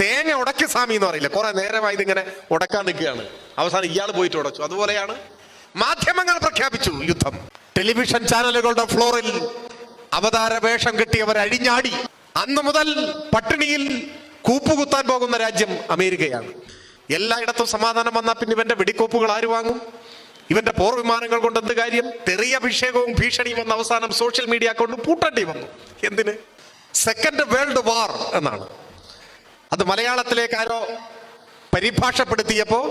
തേങ്ങ ഉടക്കി സ്വാമി എന്ന് പറയില്ല, കുറെ നേരമായി ഇതിങ്ങനെ ഉടക്കാൻ നിൽക്കുകയാണ്, അവസാനം ഇയാൾ പോയിട്ട് ഉടച്ചു. അതുപോലെയാണ് മാധ്യമങ്ങൾ പ്രഖ്യാപിച്ചു യുദ്ധം. ടെലിവിഷൻ ചാനലുകളുടെ ഫ്ലോറിൽ അവതാര വേഷം കെട്ടിയവർ അഴിഞ്ഞാടി. അന്ന് മുതൽ പട്ടിണിയിൽ കൂപ്പുകുത്താൻ പോകുന്ന രാജ്യം അമേരിക്കയാണ്. എല്ലായിടത്തും സമാധാനം വന്നാൽ പിന്നെ ഇവന്റെ വെടിക്കോപ്പുകൾ ആര് വാങ്ങും? ഇവന്റെ പോർ വിമാനങ്ങൾ കൊണ്ട് എന്ത് കാര്യം? തെറിയ അഭിഷേകവും ഭീഷണിയും വന്ന അവസാനം സോഷ്യൽ മീഡിയ കൊണ്ട് പൂട്ടേണ്ടി വന്നു. എന്തിന്? സെക്കൻഡ് വേൾഡ് വാർ എന്നാണ്. അത് മലയാളത്തിലേക്ക് ആരോ പരിഭാഷപ്പെടുത്തിയപ്പോ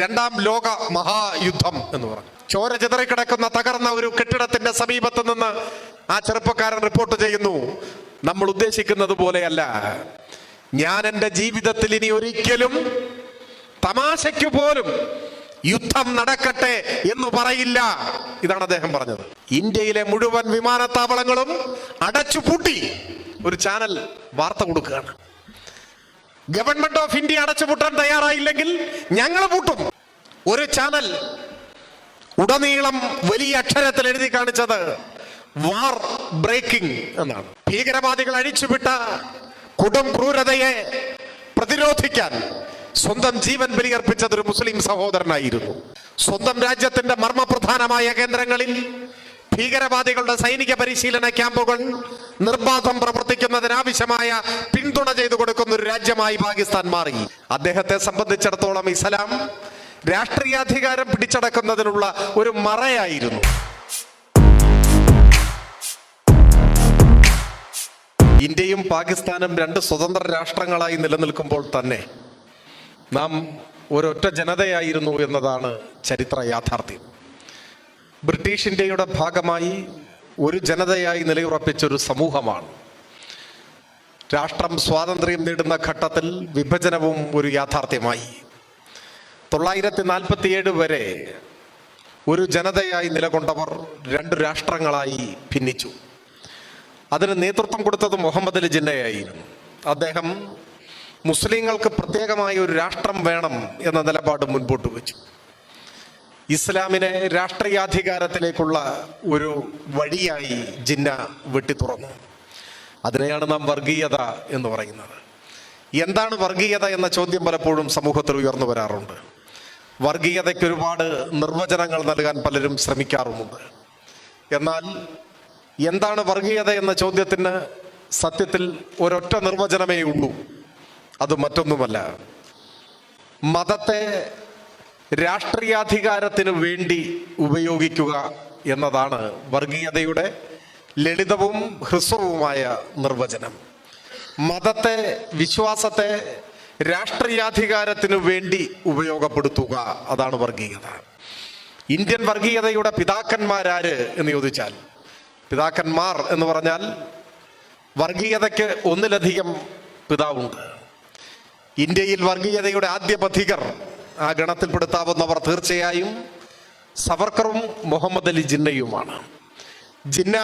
രണ്ടാം ലോക മഹായുദ്ധം എന്ന് പറഞ്ഞു. ചോര ചിതറിക്കിടക്കുന്ന തകർന്ന ഒരു കെട്ടിടത്തിന്റെ സമീപത്ത് നിന്ന് ആ ചെറുപ്പക്കാരൻ റിപ്പോർട്ട് ചെയ്യുന്നു, നമ്മൾ ഉദ്ദേശിക്കുന്നത് പോലെയല്ല. ഞാൻ എൻ്റെ ജീവിതത്തിൽ ഇനി ഒരിക്കലും തമാശയ്ക്ക് പോലും യുദ്ധം നടക്കട്ടെ എന്ന് പറയില്ല. ഇതാണ് അദ്ദേഹം പറഞ്ഞത്. ഇന്ത്യയിലെ മുഴുവൻ വിമാനത്താവളങ്ങളും അടച്ചുപൂട്ടി ഒരു ചാനൽ വാർത്ത കൊടുക്കുകയാണ്. ഗവൺമെന്റ് ഓഫ് ഇന്ത്യ അടച്ചുപൂട്ടാൻ തയ്യാറായില്ലെങ്കിൽ ഞങ്ങൾ പൂട്ടും. ഒരു ചാനൽ ഉടനീളം വലിയ അക്ഷരത്തിൽ എഴുതി കാണിച്ചത് വാർ ബ്രേക്കിംഗ് എന്നാണ്. ഭീകരവാദികൾ അഴിച്ചുവിട്ട കൊടും ക്രൂരതയെ പ്രതിരോധിക്കാൻ സ്വന്തം ജീവൻ ബലിയർപ്പിച്ചത് ഒരു മുസ്ലിം സഹോദരനായിരുന്നു. സ്വന്തം രാജ്യത്തിന്റെ മർമ്മപ്രധാനമായ കേന്ദ്രങ്ങളിൽ ഭീകരവാദികളുടെ സൈനിക പരിശീലന ക്യാമ്പുകൾ നിർബാധം പ്രവർത്തിക്കുന്നതിനാവശ്യമായ പിന്തുണ ചെയ്തു കൊടുക്കുന്ന ഒരു രാജ്യമായി പാകിസ്ഥാൻ മാറി. അദ്ദേഹത്തെ സംബന്ധിച്ചിടത്തോളം ഇസ്ലാം രാഷ്ട്രീയാധികാരം പിടിച്ചടക്കുന്നതിനുള്ള ഒരു മറയായിരുന്നു. ഇന്ത്യയും പാകിസ്ഥാനും രണ്ട് സ്വതന്ത്ര രാഷ്ട്രങ്ങളായി നിലനിൽക്കുമ്പോൾ തന്നെ നാം ഒരൊറ്റ ജനതയായിരുന്നു എന്നതാണ് ചരിത്ര യാഥാർത്ഥ്യം. ബ്രിട്ടീഷ് ഇന്ത്യയുടെ ഭാഗമായി ഒരു ജനതയായി നിലയുറപ്പിച്ചൊരു സമൂഹമാണ്. രാഷ്ട്രം സ്വാതന്ത്ര്യം നേടുന്ന ഘട്ടത്തിൽ വിഭജനവും ഒരു യാഥാർത്ഥ്യമായി. 947 വരെ ഒരു ജനതയായി നിലകൊണ്ടവർ രണ്ട് രാഷ്ട്രങ്ങളായി ഭിന്നിച്ചു. അതിന് നേതൃത്വം കൊടുത്തത് മുഹമ്മദ് അലി ജിന്നയായിരുന്നു. അദ്ദേഹം മുസ്ലിങ്ങൾക്ക് പ്രത്യേകമായ ഒരു രാഷ്ട്രം വേണം എന്ന നിലപാട് മുൻപോട്ട് വെച്ചു. ഇസ്ലാമിനെ രാഷ്ട്രീയാധികാരത്തിലേക്കുള്ള ഒരു വഴിയായി ജിന്ന വെട്ടിത്തുറന്നു. അതിനെയാണ് നാം വർഗീയത എന്ന് പറയുന്നത്. എന്താണ് വർഗീയത എന്ന ചോദ്യം പലപ്പോഴും സമൂഹത്തിൽ ഉയർന്നു വരാറുണ്ട്. വർഗീയതയ്ക്ക് ഒരുപാട് നിർവചനങ്ങൾ നൽകാൻ പലരും ശ്രമിക്കാറുമുണ്ട്. എന്നാൽ എന്താണ് വർഗീയത എന്ന ചോദ്യത്തിന് സത്യത്തിൽ ഒരൊറ്റ നിർവചനമേ ഉള്ളൂ. അത് മറ്റൊന്നുമല്ല, മതത്തെ രാഷ്ട്രീയാധികാരത്തിന് വേണ്ടി ഉപയോഗിക്കുക എന്നതാണ് വർഗീയതയുടെ ലളിതവും ഹ്രസ്വവുമായ നിർവചനം. മതത്തെ, വിശ്വാസത്തെ രാഷ്ട്രീയാധികാരത്തിനു വേണ്ടി ഉപയോഗപ്പെടുത്തുക, അതാണ് വർഗീയത. ഇന്ത്യൻ വർഗീയതയുടെ പിതാക്കന്മാരാര് എന്ന് ചോദിച്ചാൽ, പിതാക്കന്മാർ എന്ന് പറഞ്ഞാൽ വർഗീയതയ്ക്ക് ഒന്നിലധികം പിതാവുണ്ട്. ഇന്ത്യയിൽ വർഗീയതയുടെ ആദ്യ പഥികർ, ആ ഗണത്തിൽപ്പെടുത്താവുന്നവർ തീർച്ചയായും സവർക്കറും മുഹമ്മദ് അലി ജിന്നയുമാണ്. ജിന്ന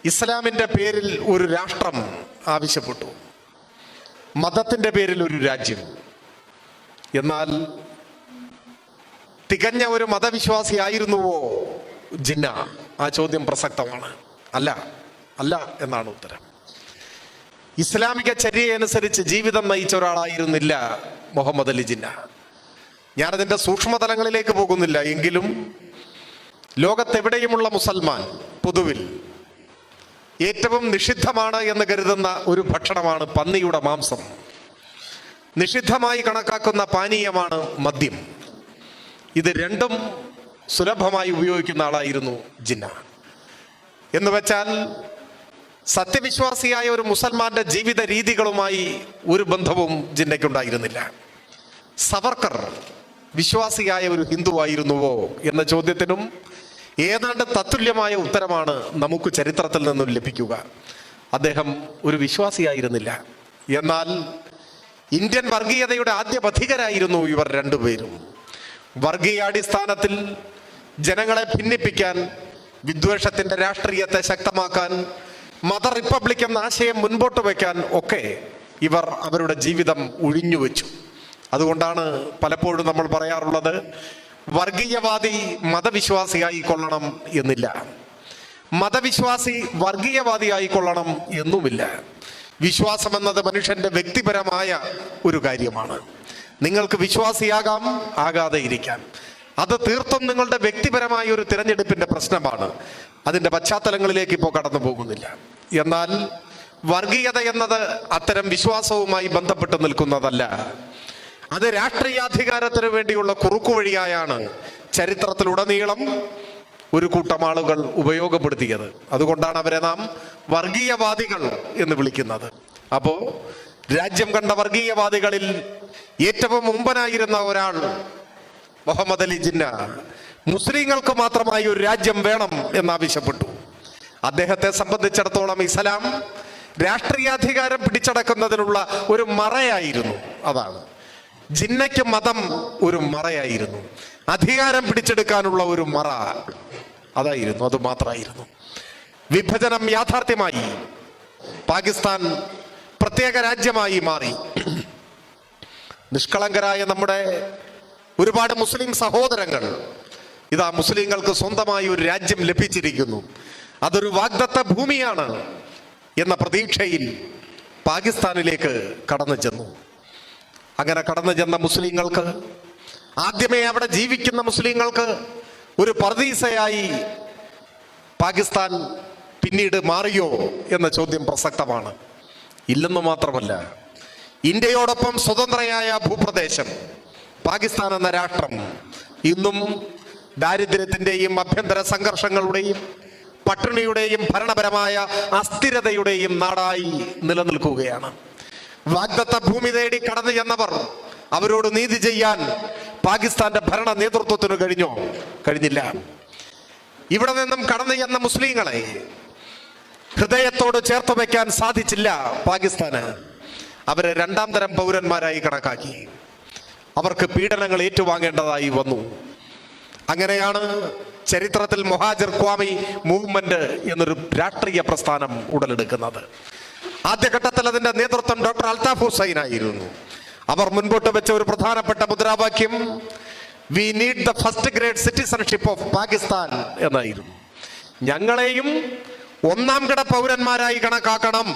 ഇസ്ലാമിൻ്റെ പേരിൽ ഒരു രാഷ്ട്രം ആവശ്യപ്പെട്ടു, മതത്തിൻ്റെ പേരിൽ ഒരു രാജ്യം. എന്നാൽ തികഞ്ഞ ഒരു മതവിശ്വാസിയായിരുന്നുവോ ജിന്ന? ആ ചോദ്യം പ്രസക്തമാണ്. അല്ല എന്നാണ് ഉത്തരം. ഇസ്ലാമിക ചര്യയനുസരിച്ച് ജീവിതം നയിച്ച ഒരാളായിരുന്നില്ല മുഹമ്മദ് അലി ജിന്ന. ഞാനതിൻ്റെ സൂക്ഷ്മതലങ്ങളിലേക്ക് പോകുന്നില്ല. എങ്കിലും ലോകത്തെവിടെയുമുള്ള മുസൽമാൻ പൊതുവിൽ ഏറ്റവും നിഷിദ്ധമാണ് എന്ന് കരുതുന്ന ഒരു ഭക്ഷണമാണ് പന്നിയുടെ മാംസം. നിഷിദ്ധമായി കണക്കാക്കുന്ന പാനീയമാണ് മദ്യം. ഇത് രണ്ടും സുലഭമായി ഉപയോഗിക്കുന്ന ആളായിരുന്നു ജിന്ന. എന്ന് വെച്ചാൽ സത്യവിശ്വാസിയായ ഒരു മുസൽമാന്റെ ജീവിത രീതികളുമായി ഒരു ബന്ധവും ജിന്നയ്ക്കുണ്ടായിരുന്നില്ല. സവർക്കർ വിശ്വാസിയായ ഒരു ഹിന്ദുവായിരുന്നുവോ എന്ന ചോദ്യത്തിനും ഏതാണ്ട് തത്തുല്യമായ ഉത്തരമാണ് നമുക്ക് ചരിത്രത്തിൽ നിന്നും ലഭിക്കുക. അദ്ദേഹം ഒരു വിശ്വാസിയായിരുന്നില്ല. എന്നാൽ ഇന്ത്യൻ വർഗീയതയുടെ ആദ്യ പഥികരായിരുന്നു ഇവർ രണ്ടുപേരും. വർഗീയാടിസ്ഥാനത്തിൽ ജനങ്ങളെ ഭിന്നിപ്പിക്കാൻ, വിദ്വേഷത്തിന്റെ രാഷ്ട്രീയത്തെ ശക്തമാക്കാൻ, മത റിപ്പബ്ലിക് എന്ന ആശയം മുൻപോട്ട് വയ്ക്കാൻ ഒക്കെ ഇവർ അവരുടെ ജീവിതം ഒഴിഞ്ഞുവെച്ചു. അതുകൊണ്ടാണ് പലപ്പോഴും നമ്മൾ പറയാറുള്ളത്, വർഗീയവാദി മതവിശ്വാസിയായി കൊള്ളണം എന്നില്ല, മതവിശ്വാസി വർഗീയവാദിയായി കൊള്ളണം എന്നുമില്ല. വിശ്വാസം എന്നത് മനുഷ്യന്റെ വ്യക്തിപരമായ ഒരു കാര്യമാണ്. നിങ്ങൾക്ക് വിശ്വാസിയാകാം, ആകാതെ ഇരിക്കാം. അത് തീർത്തും നിങ്ങളുടെ വ്യക്തിപരമായ ഒരു തിരഞ്ഞെടുപ്പിന്റെ പ്രശ്നമാണ്. അതിന്റെ പശ്ചാത്തലങ്ങളിലേക്ക് ഇപ്പോൾ കടന്നു പോകുന്നില്ല. എന്നാൽ വർഗീയത എന്നത് അത്തരം വിശ്വാസവുമായി ബന്ധപ്പെട്ട് നിൽക്കുന്നതല്ല. അത് രാഷ്ട്രീയാധികാരത്തിന് വേണ്ടിയുള്ള കുറുക്കുവഴിയായാണ് ചരിത്രത്തിലുടനീളം ഒരു കൂട്ടം ആളുകൾ ഉപയോഗപ്പെടുത്തിയത്. അതുകൊണ്ടാണ് അവരെ നാം വർഗീയവാദികൾ എന്ന് വിളിക്കുന്നത്. അപ്പോ രാജ്യം കണ്ട വർഗീയവാദികളിൽ ഏറ്റവും മുമ്പനായിരുന്ന ഒരാൾ മുഹമ്മദ് അലി ജിന്ന മുസ്ലിങ്ങൾക്ക് മാത്രമായി ഒരു രാജ്യം വേണം എന്നാവശ്യപ്പെട്ടു. അദ്ദേഹത്തെ സംബന്ധിച്ചിടത്തോളം ഇസ്ലാം രാഷ്ട്രീയാധികാരം പിടിച്ചടക്കുന്നതിനുള്ള ഒരു മറയായിരുന്നു. അതാണ് ജിന്നയ്ക്ക് മതം ഒരു മറയായിരുന്നു, അധികാരം പിടിച്ചെടുക്കാനുള്ള ഒരു മറ അതായിരുന്നു, അത് മാത്രമായിരുന്നു. വിഭജനം യാഥാർത്ഥ്യമായി, പാകിസ്ഥാൻ പ്രത്യേക രാജ്യമായി മാറി. നിഷ്കളങ്കരായ നമ്മുടെ ഒരുപാട് മുസ്ലിം സഹോദരങ്ങൾ ഇതാ മുസ്ലിങ്ങൾക്ക് സ്വന്തമായി ഒരു രാജ്യം ലഭിച്ചിരിക്കുന്നു, അതൊരു വാഗ്ദത്ത ഭൂമിയാണ് എന്ന പ്രതീക്ഷയിൽ പാകിസ്ഥാനിലേക്ക് കടന്നു ചെന്നു. അങ്ങനെ കടന്നു ചെന്ന മുസ്ലിങ്ങൾക്ക്, ആദ്യമേ അവിടെ ജീവിക്കുന്ന മുസ്ലിങ്ങൾക്ക് ഒരു പർദീസയായി പാകിസ്ഥാൻ പിന്നീട് മാറിയോ എന്ന ചോദ്യം പ്രസക്തമാണ്. ഇല്ലെന്ന് മാത്രമല്ല, ഇന്ത്യയോടൊപ്പം സ്വതന്ത്രയായ ഭൂപ്രദേശം പാകിസ്ഥാൻ എന്ന രാഷ്ട്രം ഇന്നും ദാരിദ്ര്യത്തിന്റെയും ആഭ്യന്തര സംഘർഷങ്ങളുടെയും പട്ടിണിയുടെയും ഭരണപരമായ അസ്ഥിരതയുടെയും നാടായി നിലനിൽക്കുകയാണ്. വാഗ്ദത്ത ഭൂമി തേടി കടന്നു ചെന്നവർ, അവരോട് നീതി ചെയ്യാൻ പാകിസ്ഥാന്റെ ഭരണ നേതൃത്വത്തിന് കഴിഞ്ഞോ? കഴിഞ്ഞില്ല. ഇവിടെ നിന്നും കടന്നു ചെന്ന മുസ്ലിങ്ങളെ ഹൃദയത്തോട് ചേർത്ത് വയ്ക്കാൻ സാധിച്ചില്ല പാകിസ്ഥാന്. അവരെ രണ്ടാം തരം പൗരന്മാരായി കണക്കാക്കി. അവർക്ക് പീഡനങ്ങൾ ഏറ്റുവാങ്ങേണ്ടതായി വന്നു. അങ്ങനെയാണ് ചരിത്രത്തിൽ മൊഹാജിർ ഖ്വാമി മൂവ്മെന്റ് എന്നൊരു രാഷ്ട്രീയ പ്രസ്ഥാനം ഉടലെടുക്കുന്നത്. ആദ്യഘട്ടത്തിൽ അതിന്റെ നേതൃത്വം ഡോക്ടർ അൽതാഫ് ഹുസൈൻ ആയിരുന്നു. അവർ മുൻപോട്ട് വെച്ച ഒരു പ്രധാനപ്പെട്ട മുദ്രാവാക്യം we need the first grade citizenship of Pakistan എന്നായിരുന്നു. ഞങ്ങളെയും ഒന്നാം കിട പൗരന്മാരായി കണക്കാക്കണം.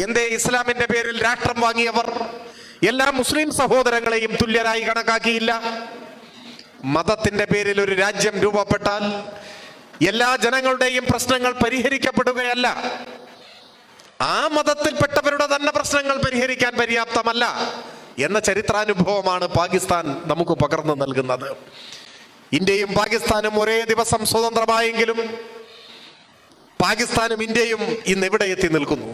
എന്തേ ഇസ്ലാമിന്റെ പേരിൽ രാഷ്ട്രം വാങ്ങിയവർ എല്ലാ മുസ്ലിം സഹോദരങ്ങളെയും തുല്യരായി കണക്കാക്കിയില്ല? മതത്തിന്റെ പേരിൽ ഒരു രാജ്യം രൂപപ്പെട്ടാൽ എല്ലാ ജനങ്ങളുടെയും പ്രശ്നങ്ങൾ പരിഹരിക്കപ്പെടുകയല്ല, ആ മതത്തിൽപ്പെട്ടവരുടെ തന്നെ പ്രശ്നങ്ങൾ പരിഹരിക്കാൻ പര്യാപ്തമല്ല എന്ന ചരിത്രാനുഭവമാണ് പാകിസ്ഥാൻ നമുക്ക് പകർന്നു നൽകുന്നത്. ഇന്ത്യയും പാകിസ്ഥാനും ഒരേ ദിവസം സ്വതന്ത്രമായെങ്കിലും പാകിസ്ഥാനും ഇന്ത്യയും ഇന്ന് എവിടെ എത്തി നിൽക്കുന്നു?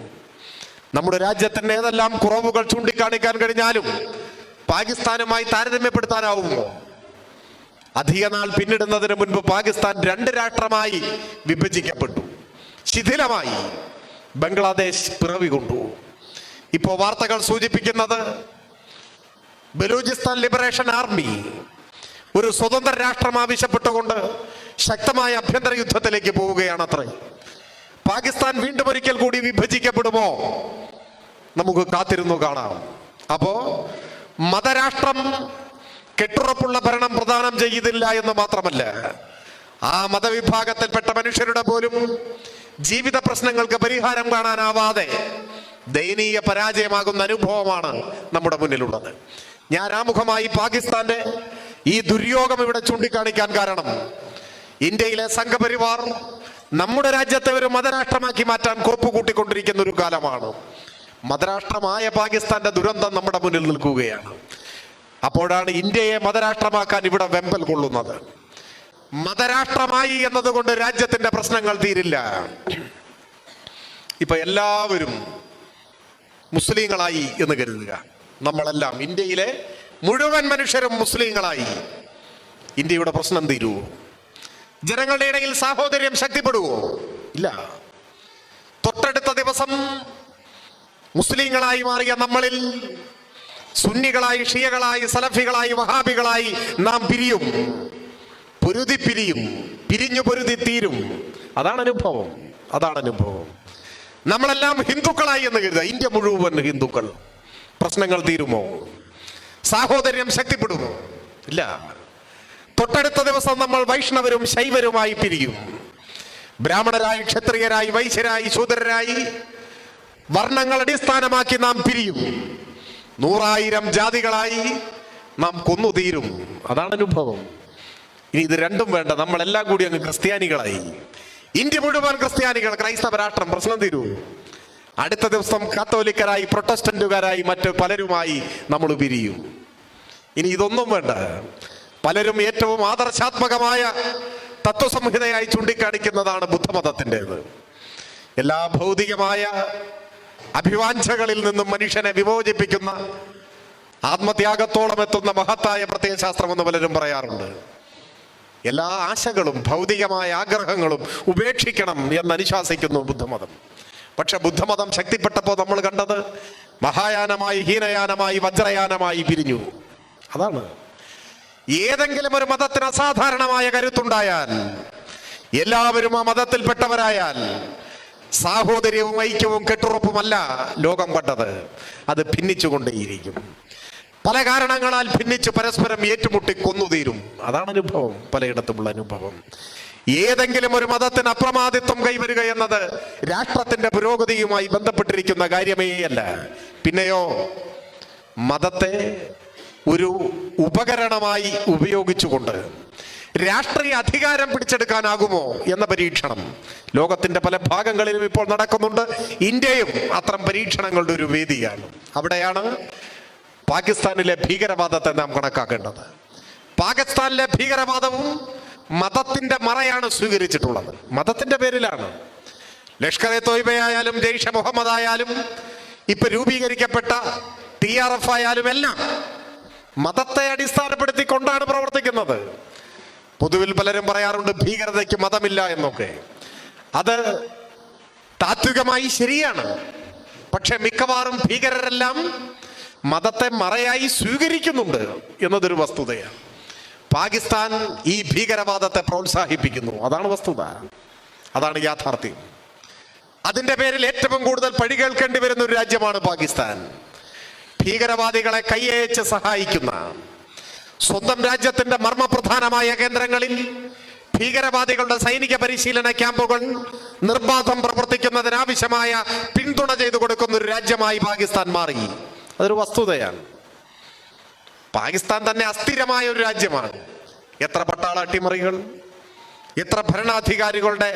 നമ്മുടെ രാജ്യത്തിന്റെ ഏതെല്ലാം കുറവുകൾ ചൂണ്ടിക്കാണിക്കാൻ കഴിഞ്ഞാലും പാകിസ്ഥാനുമായി താരതമ്യപ്പെടുത്താനാവുമോ? അധിക നാൾ പിന്നിടുന്നതിന് മുൻപ് പാകിസ്ഥാൻ രണ്ട് രാഷ്ട്രമായി വിഭജിക്കപ്പെട്ടു, ശിഥിലമായി. ബംഗ്ലാദേശ് പിറവി കൊണ്ടു. ഇപ്പോ വാർത്തകൾ സൂചിപ്പിക്കുന്നത് ബലൂചിസ്ഥാൻ ലിബറേഷൻ ആർമി ഒരു സ്വതന്ത്ര രാഷ്ട്രം ആവശ്യപ്പെട്ടുകൊണ്ട് ശക്തമായ ആഭ്യന്തര യുദ്ധത്തിലേക്ക് പോവുകയാണത്രേ. പാകിസ്ഥാൻ വീണ്ടും ഒരിക്കൽ കൂടി വിഭജിക്കപ്പെടുമോ? നമുക്ക് കാത്തിരുന്നു കാണാം. അപ്പോ മതരാഷ്ട്രം കെട്ടുറപ്പുള്ള ഭരണം പ്രദാനം ചെയ്തില്ല എന്ന് മാത്രമല്ല, ആ മതവിഭാഗത്തിൽപ്പെട്ട മനുഷ്യരുടെ പോലും ജീവിത പ്രശ്നങ്ങൾക്ക് പരിഹാരം കാണാനാവാതെ ദയനീയ പരാജയമാകുന്ന അനുഭവമാണ് നമ്മുടെ മുന്നിലുള്ളത്. ഞാൻ ആമുഖമായി പാകിസ്ഥാന്റെ ഈ ദുര്യോഗം ഇവിടെ ചൂണ്ടിക്കാണിക്കാൻ കാരണം, ഇന്ത്യയിലെ സംഘപരിവാർ നമ്മുടെ രാജ്യത്തെ ഒരു മതരാഷ്ട്രമാക്കി മാറ്റാൻ കോപ്പ് കൂട്ടിക്കൊണ്ടിരിക്കുന്ന ഒരു കാലമാണ്. മതരാഷ്ട്രമായ പാകിസ്ഥാന്റെ ദുരന്തം നമ്മുടെ മുന്നിൽ നിൽക്കുകയാണ്. അപ്പോഴാണ് ഇന്ത്യയെ മതരാഷ്ട്രമാക്കാൻ ഇവിടെ വെമ്പൽ കൊള്ളുന്നത്. മതരാഷ്ട്രമായി എന്നതുകൊണ്ട് രാജ്യത്തിന്റെ പ്രശ്നങ്ങൾ തീരില്ല. ഇപ്പൊ എല്ലാവരും മുസ്ലിങ്ങളായി എന്ന് കരുതുക. നമ്മളെല്ലാം ഇന്ത്യയിലെ മുഴുവൻ മനുഷ്യരും മുസ്ലിങ്ങളായി ഇന്ത്യയുടെ പ്രശ്നം തീരുവോ? ജനങ്ങളുടെ ഇടയിൽ സാഹോദര്യം ശക്തിപ്പെടുവോ? ഇല്ല. തൊട്ടടുത്ത ദിവസം മുസ്ലിങ്ങളായി മാറിയ നമ്മളിൽ സുന്നികളായി, ഷിയകളായി, സലഫികളായി, വഹാബികളായി നാം പിരിയും, പിരിയും, പിരിഞ്ഞു പൊരുതി തീരും. അതാണ് അനുഭവം, അതാണ് അനുഭവം. നമ്മളെല്ലാം ഹിന്ദുക്കളായി എന്ന് കരുതുക. ഇന്ത്യ മുഴുവൻ ഹിന്ദുക്കൾ. പ്രശ്നങ്ങൾ തീരുമോ? സാഹോദര്യം ശക്തിപ്പെടുമോ? ഇല്ല. തൊട്ടടുത്ത ദിവസം നമ്മൾ വൈഷ്ണവരും ശൈവരുമായി പിരിയും. ബ്രാഹ്മണരായി, ക്ഷത്രിയരായി, വൈശ്യരായി, ശൂദ്രരായി, വർണ്ണങ്ങൾ അടിസ്ഥാനമാക്കി നാം പിരിയും. 100,000 ജാതികളായി നാം കൊന്നുതീരും. അതാണ് അനുഭവം. ഇനി ഇത് രണ്ടും വേണ്ട, നമ്മളെല്ലാം കൂടി അങ്ങ് ക്രിസ്ത്യാനികളായി. ഇന്ത്യ മുഴുവൻ ക്രിസ്ത്യാനികൾ, ക്രൈസ്തവ രാഷ്ട്രം, പ്രശ്നം തീരൂ. അടുത്ത ദിവസം കാത്തോലിക്കരായി, പ്രൊട്ടസ്റ്റന്റുകാരായി, മറ്റ് പലരുമായി നമ്മൾ പിരിയും. ഇനി ഇതൊന്നും വേണ്ട. പലരും ഏറ്റവും ആദർശാത്മകമായ തത്വസംഹിതയായി ചൂണ്ടിക്കാണിക്കുന്നതാണ് ബുദ്ധമതത്തിൻ്റെത്. എല്ലാ ഭൗതികമായ അഭിവാഞ്ചകളിൽ നിന്നും മനുഷ്യനെ വിമോചിപ്പിക്കുന്ന, ആത്മത്യാഗത്തോളം എത്തുന്ന മഹത്തായ പ്രത്യയശാസ്ത്രം എന്ന് പലരും പറയാറുണ്ട്. എല്ലാ ആശകളും ഭൗതികമായ ആഗ്രഹങ്ങളും ഉപേക്ഷിക്കണം എന്ന് അനുശാസിക്കുന്നു ബുദ്ധമതം. പക്ഷെ ബുദ്ധമതം ശക്തിപ്പെട്ടപ്പോൾ നമ്മൾ കണ്ടത് മഹായാനമായി, ഹീനയാനമായി, വജ്രയാനമായി പിരിഞ്ഞു. അതാണ്. ഏതെങ്കിലും ഒരു മതത്തിന് അസാധാരണമായ കരുത്തുണ്ടായാൽ, എല്ലാവരും ആ മതത്തിൽപ്പെട്ടവരായാൽ, സാഹോദര്യവും ഐക്യവും കെട്ടുറപ്പുമല്ല ലോകം കണ്ടത്. അത് ഭിന്നിച്ചുകൊണ്ടേയിരിക്കും. പല കാരണങ്ങളാൽ ഭിന്നിച്ച് പരസ്പരം ഏറ്റുമുട്ടി കൊന്നുതീരും. അതാണ് അനുഭവം, പലയിടത്തുമുള്ള അനുഭവം. ഏതെങ്കിലും ഒരു മതത്തിന് അപ്രമാദിത്വം കൈവരിക എന്നത് രാഷ്ട്രത്തിന്റെ പുരോഗതിയുമായി ബന്ധപ്പെട്ടിരിക്കുന്ന കാര്യമേ അല്ല. പിന്നെയോ മതത്തെ ഒരു ഉപകരണമായി ഉപയോഗിച്ചുകൊണ്ട് രാഷ്ട്രീയ അധികാരം പിടിച്ചെടുക്കാനാകുമോ എന്ന പരീക്ഷണം ലോകത്തിന്റെ പല ഭാഗങ്ങളിലും ഇപ്പോൾ നടക്കുന്നുണ്ട്. ഇന്ത്യയും അത്തരം പരീക്ഷണങ്ങളുടെ ഒരു വേദിയാണ്. അവിടെയാണ് പാകിസ്ഥാനിലെ ഭീകരവാദത്തെ നാം കണക്കാക്കേണ്ടത്. പാകിസ്ഥാനിലെ ഭീകരവാദവും മതത്തിന്റെ മറയാണ് സ്വീകരിച്ചിട്ടുള്ളത്. മതത്തിന്റെ പേരിലാണ്. ലഷ്കർ-എ തോയ്ബയായാലും, ജെയ്ഷെ മുഹമ്മദ് ആയാലും, ഇപ്പൊ രൂപീകരിക്കപ്പെട്ട TRF ആയാലും എല്ലാം മതത്തെ അടിസ്ഥാനപ്പെടുത്തിക്കൊണ്ടാണ് പ്രവർത്തിക്കുന്നത്. പൊതുവിൽ പലരും പറയാറുണ്ട് ഭീകരതയ്ക്ക് മതമില്ല എന്നൊക്കെ. അത് താത്വികമായി ശരിയാണ്. പക്ഷെ മിക്കവാറും ഭീകരരെല്ലാം മതത്തെ മറയായി സ്വീകരിക്കുന്നുണ്ട് എന്നതൊരു വസ്തുതയാണ്. പാകിസ്ഥാൻ ഈ ഭീകരവാദത്തെ പ്രോത്സാഹിപ്പിക്കുന്നു. അതാണ് വസ്തുത, അതാണ് യാഥാർത്ഥ്യം. അതിന്റെ പേരിൽ ഏറ്റവും കൂടുതൽ പഴി കേൾക്കേണ്ടി വരുന്ന ഒരു രാജ്യമാണ് പാകിസ്ഥാൻ. ഭീകരവാദികളെ കൈയയച്ച് സഹായിക്കുന്ന, സ്വന്തം രാജ്യത്തിന്റെ മർമ്മപ്രധാനമായ കേന്ദ്രങ്ങളിൽ ഭീകരവാദികളുടെ സൈനിക പരിശീലന ക്യാമ്പുകൾ നിർബാധം പ്രവർത്തിക്കുന്നതിനാവശ്യമായ പിന്തുണ ചെയ്തു കൊടുക്കുന്ന ഒരു രാജ്യമായി പാകിസ്ഥാൻ മാറി. അതൊരു വസ്തുതയാണ്. പാകിസ്ഥാൻ തന്നെ അസ്ഥിരമായ ഒരു രാജ്യമാണ്. എത്ര പട്ടാള അട്ടിമറികൾ, എത്ര ഭരണാധികാരികളുടെ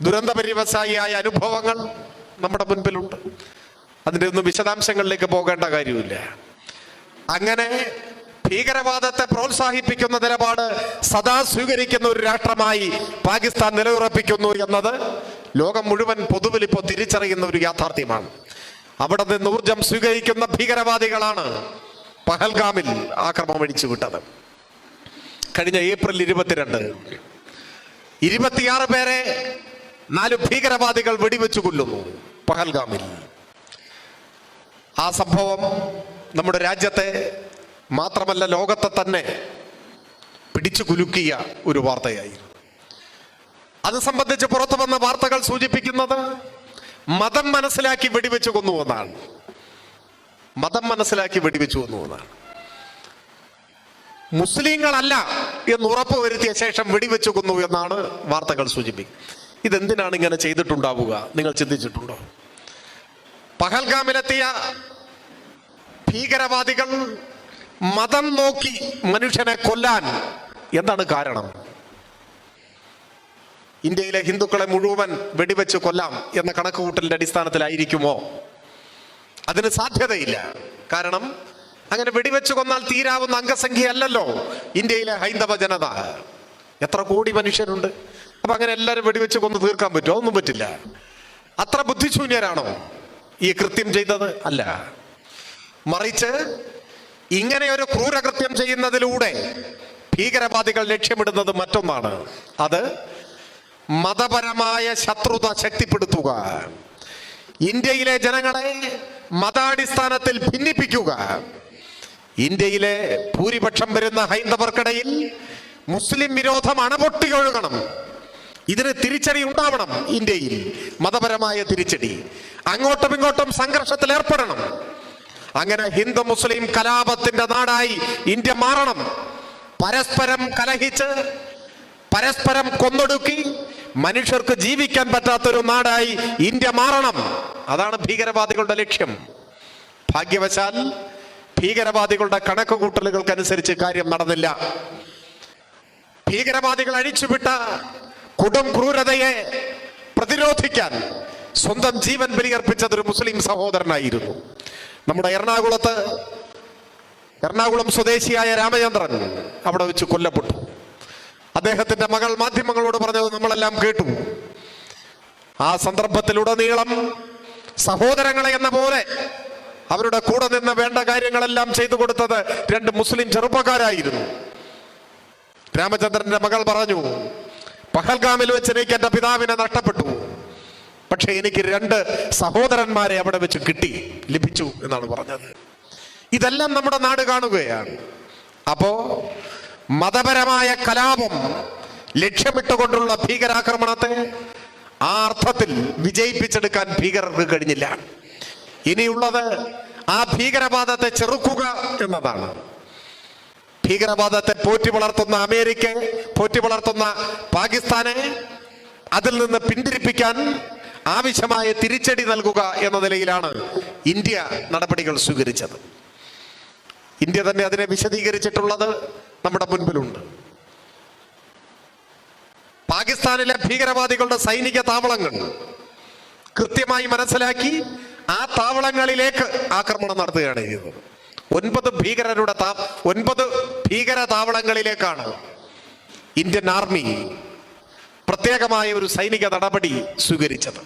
ദുരന്ത പര്യവസായിയായ അനുഭവങ്ങൾ നമ്മുടെ മുൻപിലുണ്ട്. അതിൻ്റെ ഒന്നും വിശദാംശങ്ങളിലേക്ക് പോകേണ്ട കാര്യമില്ല. അങ്ങനെ ഭീകരവാദത്തെ പ്രോത്സാഹിപ്പിക്കുന്ന നിലപാട് സദാ സ്വീകരിക്കുന്ന ഒരു രാഷ്ട്രമായി പാകിസ്ഥാൻ നിലയുറപ്പിക്കുന്നു എന്നത് ലോകം മുഴുവൻ പൊതുവിൽ ഇപ്പോൾ തിരിച്ചറിയുന്ന ഒരു യാഥാർത്ഥ്യമാണ്. അവിടെ നിന്ന് ഊർജം സ്വീകരിക്കുന്ന ഭീകരവാദികളാണ് പഹൽഗാമിൽ ആക്രമണം അഴിച്ചുവിട്ടത്. കഴിഞ്ഞ ഏപ്രിൽ 22 26 പേരെ 4 ഭീകരവാദികൾ വെടിവെച്ചു കൊല്ലുന്നു പഹൽഗാമിൽ. ആ സംഭവം നമ്മുടെ രാജ്യത്തെ മാത്രമല്ല ലോകത്തെ തന്നെ പിടിച്ചു കുലുക്കിയ ഒരു വാർത്തയായിരുന്നു. അത് സംബന്ധിച്ച് പുറത്തു വന്ന വാർത്തകൾ സൂചിപ്പിക്കുന്നത് മതം മനസ്സിലാക്കി വെടിവെച്ചു കൊന്നുവെന്നാണ്. മതം മനസ്സിലാക്കി വെടിവെച്ചു കൊന്നുവെന്നാണ്. മുസ്ലിങ്ങളല്ല എന്ന് ഉറപ്പുവരുത്തിയ ശേഷം വെടിവെച്ചു കൊന്നു എന്നാണ് വാർത്തകൾ സൂചിപ്പിക്കുന്നത്. ഇതെന്തിനാണ് ഇങ്ങനെ ചെയ്തിട്ടുണ്ടാവുക? നിങ്ങൾ ചിന്തിച്ചിട്ടുണ്ടോ? പഹൽഗാമിലെത്തിയ ഭീകരവാദികൾ മതം നോക്കി മനുഷ്യനെ കൊല്ലാൻ എന്താണ് കാരണം? ഇന്ത്യയിലെ ഹിന്ദുക്കളെ മുഴുവൻ വെടിവെച്ച് കൊല്ലാം എന്ന കണക്കുകൂട്ടലിന്റെ അടിസ്ഥാനത്തിലായിരിക്കുമോ? അതിന് സാധ്യതയില്ല. കാരണം അങ്ങനെ വെടിവെച്ച് കൊന്നാൽ തീരാവുന്ന അംഗസംഖ്യയല്ലല്ലോ ഇന്ത്യയിലെ ഹൈന്ദവ ജനത. എത്ര കോടി മനുഷ്യരുണ്ട്. അപ്പൊ അങ്ങനെ എല്ലാവരും വെടിവെച്ച് കൊന്ന് തീർക്കാൻ പറ്റുമോ? ഒന്നും പറ്റില്ല. അത്ര ബുദ്ധിശൂന്യരാണോ ഈ കൃത്യം ചെയ്തത്? അല്ല. മറിച്ച് ഇങ്ങനെ ഒരു ക്രൂരകൃത്യം ചെയ്യുന്നതിലൂടെ ഭീകരവാദികൾ ലക്ഷ്യമിടുന്നത് മറ്റൊന്നാണ്. അത് മതപരമായ ശത്രുത ശക്തിപ്പെടുത്തുക, ഇന്ത്യയിലെ ജനങ്ങളെ മതാടിസ്ഥാനത്തിൽ ഭിന്നിപ്പിക്കുക, ഇന്ത്യയിലെ ഭൂരിപക്ഷം വരുന്ന ഹൈന്ദവർക്കിടയിൽ മുസ്ലിം വിരോധം അണപൊട്ടിയൊഴുകണം. ഇതിന് തിരിച്ചടി ഉണ്ടാവണം. ഇന്ത്യയിൽ മതപരമായ തിരിച്ചടി. അങ്ങോട്ടും ഇങ്ങോട്ടും സംഘർഷത്തിൽ ഏർപ്പെടണം. അങ്ങനെ ഹിന്ദു മുസ്ലിം കലാപത്തിന്റെ നാടായി ഇന്ത്യ മാറണം. പരസ്പരം കലഹിച്ച്, പരസ്പരം കൊന്നൊടുക്കി, മനുഷ്യർക്ക് ജീവിക്കാൻ പറ്റാത്തൊരു നാടായി ഇന്ത്യ മാറണം. അതാണ് ഭീകരവാദികളുടെ ലക്ഷ്യം. ഭാഗ്യവശാൽ ഭീകരവാദികളുടെ കണക്ക് കൂട്ടലുകൾക്കനുസരിച്ച് കാര്യം നടന്നില്ല. ഭീകരവാദികൾ അഴിച്ചുവിട്ട കൊടും ക്രൂരതയെ പ്രതിരോധിക്കാൻ സ്വന്തം ജീവൻ ബലിയർപ്പിച്ചത് ഒരു മുസ്ലിം സഹോദരനായിരുന്നു. നമ്മുടെ എറണാകുളം സ്വദേശിയായ രാമചന്ദ്രൻ അവിടെ വെച്ച് കൊല്ലപ്പെട്ടു. അദ്ദേഹത്തിന്റെ മകൾ മാധ്യമങ്ങളോട് പറഞ്ഞത് നമ്മളെല്ലാം കേട്ടു. ആ സന്ദർഭത്തിലുടനീളം സഹോദരങ്ങളെ എന്ന പോലെ അവരുടെ കൂടെ നിന്ന് വേണ്ട കാര്യങ്ങളെല്ലാം ചെയ്തു കൊടുത്തത് രണ്ട് മുസ്ലിം ചെറുപ്പക്കാരായിരുന്നു. രാമചന്ദ്രന്റെ മകൾ പറഞ്ഞു, പഹൽഗാമിൽ വെച്ച് എനിക്ക് എന്റെ പിതാവിനെ നഷ്ടപ്പെട്ടു, പക്ഷെ എനിക്ക് രണ്ട് സഹോദരന്മാരെ അവിടെ വെച്ച് ലഭിച്ചു എന്നാണ് പറഞ്ഞത്. ഇതെല്ലാം നമ്മുടെ നാട് കാണുകയാണ്. അപ്പോ മതപരമായ കലാപം ലക്ഷ്യമിട്ടുകൊണ്ടുള്ള ഭീകരാക്രമണത്തെ ആ അർത്ഥത്തിൽ വിജയിപ്പിച്ചെടുക്കാൻ ഭീകരർക്ക് കഴിഞ്ഞില്ല. ഇനിയുള്ളത് ആ ഭീകരവാദത്തെ ചെറുക്കുക എന്നതാണ്. ഭീകരവാദത്തെ പോറ്റി വളർത്തുന്ന അമേരിക്ക, പോറ്റി വളർത്തുന്ന പാകിസ്ഥാനെ അതിൽ നിന്ന് പിന്തിരിപ്പിക്കാൻ ആവശ്യമായ തിരിച്ചടി നൽകുക എന്ന നിലയിലാണ് ഇന്ത്യ നടപടികൾ സ്വീകരിച്ചത്. ഇന്ത്യ തന്നെ അതിനെ വിശദീകരിച്ചിട്ടുള്ളത് നമ്മുടെ മുൻപിലുണ്ട്. പാകിസ്ഥാനിലെ ഭീകരവാദികളുടെ സൈനിക താവളങ്ങൾ കൃത്യമായി മനസ്സിലാക്കി ആ താവളങ്ങളിലേക്ക് ആക്രമണം നടത്തുകയാണ് ചെയ്തത്. 9 ഭീകര താവളങ്ങളിലേക്കാണ് ഇന്ത്യൻ ആർമി പ്രത്യേകമായ ഒരു സൈനിക നടപടി സ്വീകരിച്ചത്.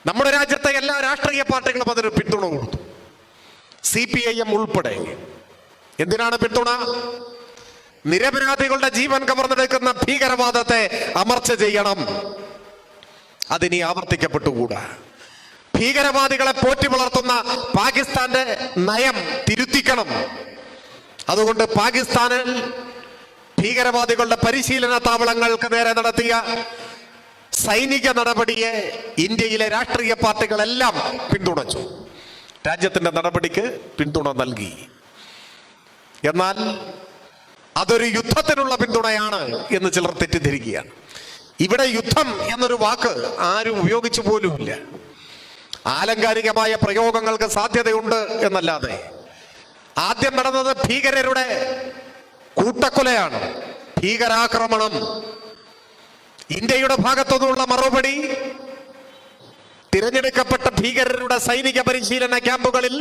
നമ്മുടെ രാജ്യത്തെ എല്ലാ രാഷ്ട്രീയ പാർട്ടികളും അതിന് പിന്തുണ കൊടുത്തു, CPIM ഉൾപ്പെടെ. എന്തിനാണ് പിന്തുണ? നിരപരാധികളുടെ ജീവൻ കവർന്നെടുക്കുന്ന ഭീകരവാദത്തെ അമർച്ച ചെയ്യണം, അതിനി ആവർത്തിക്കപ്പെട്ടുകൂടാ. ഭീകരവാദികളെ പോറ്റി വളർത്തുന്ന പാകിസ്ഥാന്റെ നയം തിരുത്തിക്കണം. അതുകൊണ്ട് പാകിസ്ഥാനിൽ ഭീകരവാദികളുടെ പരിശീലന താവളങ്ങൾക്ക് നേരെ നടത്തിയ സൈനിക നടപടിയെ ഇന്ത്യയിലെ രാഷ്ട്രീയ പാർട്ടികളെല്ലാം പിന്തുണച്ചു, രാജ്യത്തിന്റെ നടപടിക്ക് പിന്തുണ നൽകി. എന്നാൽ അതൊരു യുദ്ധത്തിനുള്ള പിന്തുണയാണ് എന്ന് ചിലർ തെറ്റിദ്ധരിക്കുകയാണ്. ഇവിടെ യുദ്ധം എന്നൊരു വാക്ക് ആരും ഉപയോഗിച്ചു പോലുമില്ല. ആലങ്കാരികമായ പ്രയോഗങ്ങൾക്ക് സാധ്യതയുണ്ട് എന്നല്ലാതെ. ആദ്യം നടന്നത് ഭീകരരുടെ കൂട്ടക്കൊലയാണ്, ഭീകരാക്രമണം. ഇന്ത്യയുടെ ഭാഗത്തുനിന്നുള്ള മറുപടി തിരഞ്ഞെടുക്കപ്പെട്ട ഭീകരരുടെ സൈനിക പരിശീലന ക്യാമ്പുകളിൽ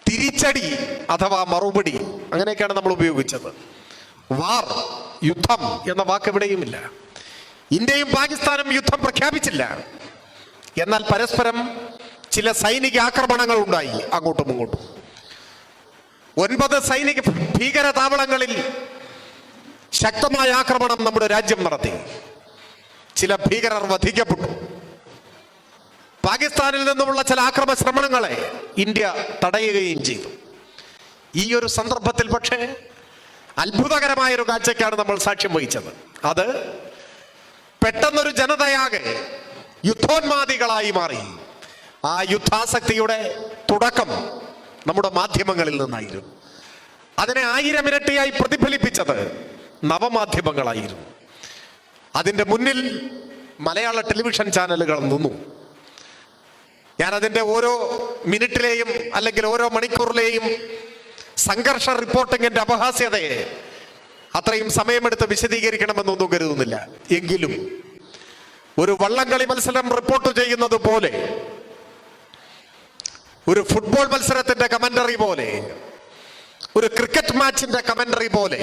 തിരിച്ചടി അഥവാ മറുപടി, അങ്ങനെയൊക്കെയാണ് നമ്മൾ ഉപയോഗിച്ചത്. വാർ, യുദ്ധം എന്ന വാക്ക് എവിടെയുമില്ല. ഇന്ത്യയും പാകിസ്ഥാനും യുദ്ധം പ്രഖ്യാപിച്ചില്ല. എന്നാൽ പരസ്പരം ചില സൈനിക ആക്രമണങ്ങൾ ഉണ്ടായി അങ്ങോട്ടും ഇങ്ങോട്ടും. 9 സൈനിക ഭീകര താവളങ്ങളിൽ ശക്തമായ ആക്രമണം നമ്മുടെ രാജ്യം നടത്തി. ചില ഭീകരർ വധിക്കപ്പെട്ടു. പാകിസ്ഥാനിൽ നിന്നുമുള്ള ചില ആക്രമണ ശ്രമങ്ങളെ ഇന്ത്യ തടയുകയും ചെയ്തു. ഈ ഒരു സന്ദർഭത്തിൽ പക്ഷേ അത്ഭുതകരമായൊരു കാഴ്ചയ്ക്കാണ് നമ്മൾ സാക്ഷ്യം വഹിച്ചത്. അത് പെട്ടെന്നൊരു ജനതയാകെ യുദ്ധോന്മാദികളായി മാറി. ആ യുദ്ധാസക്തിയുടെ തുടക്കം നമ്മുടെ മാധ്യമങ്ങളിൽ നിന്നായിരുന്നു. അതിനെ 1000 ഇരട്ടിയായി പ്രതിഫലിപ്പിച്ചത് നവമാധ്യമങ്ങളായിരുന്നു. അതിൻ്റെ മുന്നിൽ മലയാള ടെലിവിഷൻ ചാനലുകൾ നിന്നു. ഞാനതിൻ്റെ ഓരോ മിനിറ്റിലെയും അല്ലെങ്കിൽ ഓരോ മണിക്കൂറിലെയും സംഘർഷ റിപ്പോർട്ടിങ്ങിന്റെ അപഹാസ്യതയെ അത്രയും സമയമെടുത്ത് വിശദീകരിക്കണമെന്നൊന്നും കരുതുന്നില്ല. എങ്കിലും ഒരു വള്ളംകളി മത്സരം റിപ്പോർട്ട് ചെയ്യുന്നത് പോലെ, ഒരു ഫുട്ബോൾ മത്സരത്തിന്റെ കമന്ററി പോലെ, ഒരു ക്രിക്കറ്റ് മാച്ചിന്റെ കമന്ററി പോലെ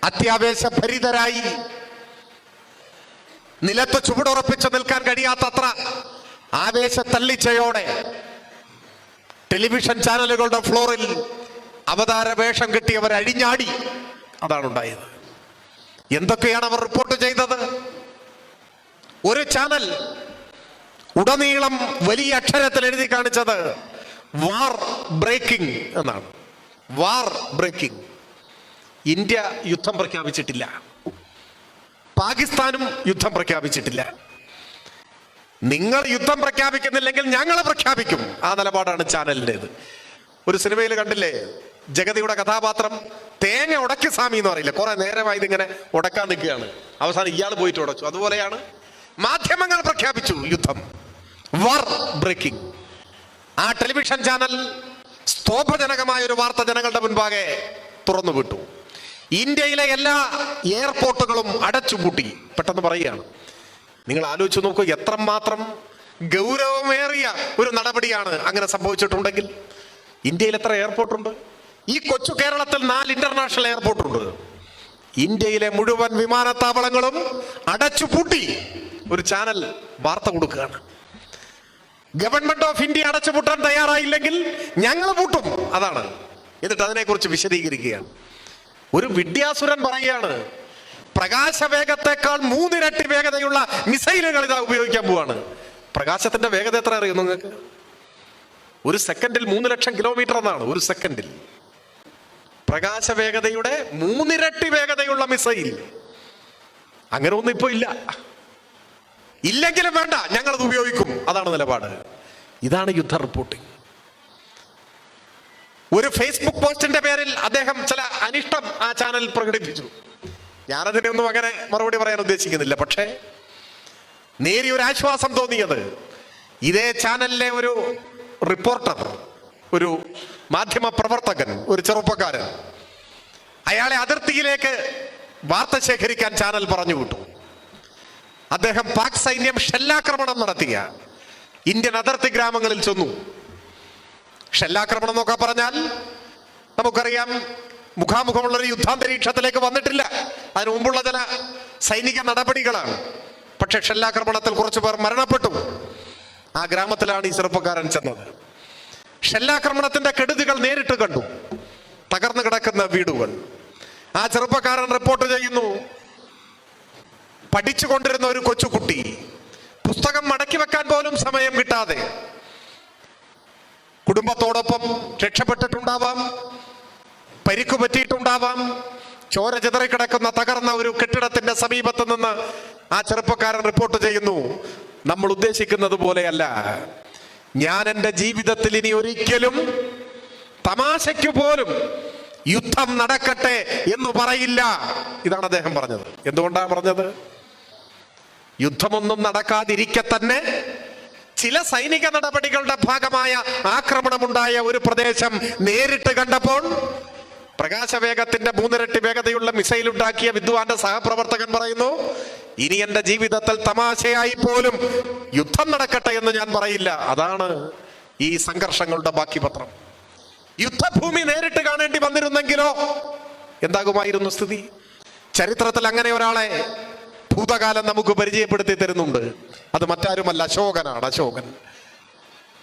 അത്യാവേശഭരിതരായി നിലത്ത് ചുവടുറപ്പിച്ച് നിൽക്കാൻ കഴിയാത്തത്ര ആവേശത്തള്ളിച്ചയോടെ ടെലിവിഷൻ ചാനലുകളുടെ ഫ്ലോറിൽ അവതാര വേഷം കിട്ടിയവർ അഴിഞ്ഞാടി. അതാണ് ഉണ്ടായത്. എന്തൊക്കെയാണ് അവർ റിപ്പോർട്ട് ചെയ്തത്? ഒരു ചാനൽ ഉടനീളം വലിയ അക്ഷരത്തിൽ എഴുതി കാണിച്ചത് വാർ ബ്രേക്കിംഗ് എന്നാണ്. വാർ ബ്രേക്കിംഗ്. ഇന്ത്യ യുദ്ധം പ്രഖ്യാപിച്ചിട്ടില്ല, പാകിസ്ഥാനും യുദ്ധം പ്രഖ്യാപിച്ചിട്ടില്ല. നിങ്ങൾ യുദ്ധം പ്രഖ്യാപിക്കുന്നില്ലെങ്കിൽ ഞങ്ങൾ പ്രഖ്യാപിക്കും, ആ നിലപാടാണ് ചാനലിൻ്റെത്. ഒരു സിനിമയിൽ കണ്ടില്ലേ, ജഗതിയുടെ കഥാപാത്രം തേങ്ങ ഉടക്കി സ്വാമി എന്ന് പറയില്ല, കുറെ നേരമായി ഇതിങ്ങനെ ഉടക്കാൻ നിൽക്കുകയാണ്. അവസാനം ഇയാൾ പോയിട്ട് ഉടച്ചു. അതുപോലെയാണ് മാധ്യമങ്ങൾ പ്രഖ്യാപിച്ചു യുദ്ധം, വാർ ബ്രേക്കിംഗ്. ആ ടെലിവിഷൻ ചാനൽ സ്തോഭജനകമായ ഒരു വാർത്ത ജനങ്ങളുടെ മുൻപാകെ തുറന്നു വിട്ടു. ഇന്ത്യയിലെ എല്ലാ എയർപോർട്ടുകളും അടച്ചുപൂട്ടി. പെട്ടെന്ന് പറയുകയാണ്. നിങ്ങൾ ആലോചിച്ച് നോക്കൂ, എത്രമാത്രം ഗൗരവമേറിയ ഒരു നടപടിയാണ് അങ്ങനെ സംഭവിച്ചിട്ടുണ്ടെങ്കിൽ. ഇന്ത്യയിൽ എത്ര എയർപോർട്ടുണ്ട്? ഈ കൊച്ചു കേരളത്തിൽ 4 ഇന്റർനാഷണൽ എയർപോർട്ടുണ്ട്. ഇന്ത്യയിലെ മുഴുവൻ വിമാനത്താവളങ്ങളും അടച്ചുപൂട്ടി ഒരു ചാനൽ വാർത്ത കൊടുക്കുകയാണ്. ഗവൺമെന്റ് ഓഫ് ഇന്ത്യ അടച്ചുപൂട്ടാൻ തയ്യാറായില്ലെങ്കിൽ ഞങ്ങൾ പൂട്ടും, അതാണ്. എന്നിട്ട് അതിനെക്കുറിച്ച് വിശദീകരിക്കുകയാണ്. ഒരു വിദ്യാസുരൻ പറയുകയാണ്, പ്രകാശവേഗത്തെക്കാൾ 3 ഇരട്ടി വേഗതയുള്ള മിസൈലുകൾ ഇതാ ഉപയോഗിക്കാൻ പോവാണ്. പ്രകാശത്തിന്റെ വേഗത എത്ര അറിയും നിങ്ങൾക്ക്? ഒരു സെക്കൻഡിൽ 3 ലക്ഷം കിലോമീറ്റർ എന്നാണ്. ഒരു സെക്കൻഡിൽ പ്രകാശവേഗതയുടെ 3 ഇരട്ടി വേഗതയുള്ള മിസൈൽ. അങ്ങനെ ഒന്നും ഇപ്പൊ ഇല്ല. ഇല്ലെങ്കിലും വേണ്ട, ഞങ്ങളത് ഉപയോഗിക്കും, അതാണ് നിലപാട്. ഇതാണ് യുദ്ധ റിപ്പോർട്ടിംഗ്. ഒരു ഫേസ്ബുക്ക് പോസ്റ്റിന്റെ പേരിൽ അദ്ദേഹം ചില അനിഷ്ടം ആ ചാനലിൽ പ്രകടിപ്പിച്ചു. ഞാനതിനൊന്നും അങ്ങനെ മറുപടി പറയാൻ ഉദ്ദേശിക്കുന്നില്ല. പക്ഷേ നേരിയൊരു ആശ്വാസം തോന്നിയത് ഇതേ ചാനലിലെ ഒരു റിപ്പോർട്ടർ, ഒരു മാധ്യമ പ്രവർത്തകൻ, ഒരു ചെറുപ്പക്കാരൻ, അയാളെ അതിർത്തിയിലേക്ക് വാർത്ത ശേഖരിക്കാൻ ചാനൽ പറഞ്ഞു വിട്ടു. അദ്ദേഹം പാക് സൈന്യം ഷെല്ലാക്രമണം നടത്തിയ ഇന്ത്യൻ അതിർത്തി ഗ്രാമങ്ങളിൽ ചെന്നു. ഷെല്ലാക്രമണം എന്നൊക്കെ പറഞ്ഞാൽ നമുക്കറിയാം, മുഖാമുഖമുള്ളൊരു യുദ്ധാന്തരീക്ഷത്തിലേക്ക് വന്നിട്ടില്ല. അതിനു മുമ്പുള്ള ചില സൈനിക നടപടികളാണ്. പക്ഷെ ഷെല്ലാക്രമണത്തിൽ കുറച്ചു പേർ മരണപ്പെട്ടു. ആ ഗ്രാമത്തിലാണ് ഈ ചെറുപ്പക്കാരൻ ചെന്നത്. ഷെല്ലാക്രമണത്തിന്റെ കെടുതികൾ നേരിട്ട് കണ്ടു. തകർന്നു കിടക്കുന്ന വീടുകൾ. ആ ചെറുപ്പക്കാരൻ റിപ്പോർട്ട് ചെയ്യുന്നു, പഠിച്ചുകൊണ്ടിരുന്ന ഒരു കൊച്ചുകുട്ടി പുസ്തകം മടക്കി വെക്കാൻ പോലും സമയം കിട്ടാതെ കുടുംബത്തോടൊപ്പം രക്ഷപ്പെട്ടിട്ടുണ്ടാവാം, പരിക്കു പറ്റിയിട്ടുണ്ടാവാം. ചോര ചിതറിക്കിടക്കുന്ന തകർന്ന ഒരു കെട്ടിടത്തിന്റെ സമീപത്ത് നിന്ന് ആ ചെറുപ്പക്കാരൻ റിപ്പോർട്ട് ചെയ്യുന്നു, നമ്മൾ ഉദ്ദേശിക്കുന്നത് പോലെയല്ല. ഞാൻ എൻ്റെ ജീവിതത്തിൽ ഇനി ഒരിക്കലും തമാശയ്ക്ക് പോലും യുദ്ധം നടക്കട്ടെ എന്ന് പറയില്ല. ഇതാണ് അദ്ദേഹം പറഞ്ഞത്. എന്തുകൊണ്ടാണ് പറഞ്ഞത്? യുദ്ധമൊന്നും നടക്കാതിരിക്കെ തന്നെ ചില സൈനിക നടപടികളുടെ ഭാഗമായ ആക്രമണമുണ്ടായ ഒരു പ്രദേശം നേരിട്ട് കണ്ടപ്പോൾ പ്രകാശവേഗത്തിന്റെ 3 ഇരട്ടി വേഗതയുള്ള മിസൈൽ ഉണ്ടാക്കിയ വിദ്വാന്റെ സഹപ്രവർത്തകൻ പറയുന്നു, ഇനി എന്റെ ജീവിതത്തിൽ തമാശയായി പോലും യുദ്ധം നടക്കട്ടെ എന്ന് ഞാൻ പറയില്ല. അതാണ് ഈ സംഘർഷങ്ങളുടെ ബാക്കി പത്രം. യുദ്ധഭൂമി നേരിട്ട് കാണേണ്ടി വന്നിരുന്നെങ്കിലോ എന്താകുമായിരുന്നു സ്ഥിതി? ചരിത്രത്തിൽ അങ്ങനെ ഒരാളെ ഭൂതകാലം നമുക്ക് പരിചയപ്പെടുത്തി തരുന്നുണ്ട്. അത് മറ്റാരുമല്ല, അശോകനാണ്.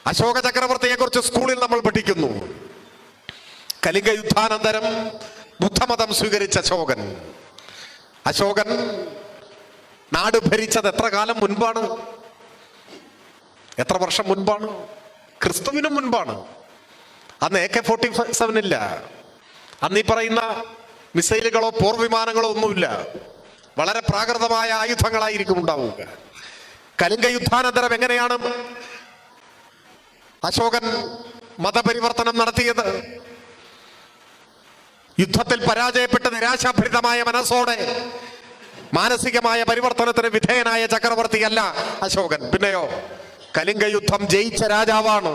അശോക ചക്രവർത്തിയെ കുറിച്ച് സ്കൂളിൽ നമ്മൾ പഠിക്കുന്നു. കലിംഗ യുദ്ധാനന്തരം ബുദ്ധമതം സ്വീകരിച്ച അശോകൻ നാട് ഭരിച്ചത് എത്ര കാലം മുൻപാണ്? എത്ര വർഷം മുൻപാണ്? ക്രിസ്തുവിനും മുൻപാണ്. അന്ന് AK-47 ഇല്ല. അന്ന് ഈ പറയുന്ന മിസൈലുകളോ പോർവിമാനങ്ങളോ ഒന്നുമില്ല. വളരെ പ്രാകൃതമായ ആയുധങ്ങളായിരിക്കും ഉണ്ടാവുക. കലിംഗ യുദ്ധാനന്തരം എങ്ങനെയാണ് അശോകൻ മതപരിവർത്തനം നടത്തിയത്? യുദ്ധത്തിൽ പരാജയപ്പെട്ട് നിരാശാഭരിതമായ മനസ്സോടെ മാനസികമായ പരിവർത്തനത്തിന് വിധേയനായ ചക്രവർത്തിയല്ല അശോകൻ. പിന്നെയോ കലിംഗ യുദ്ധം ജയിച്ച രാജാവാണ്.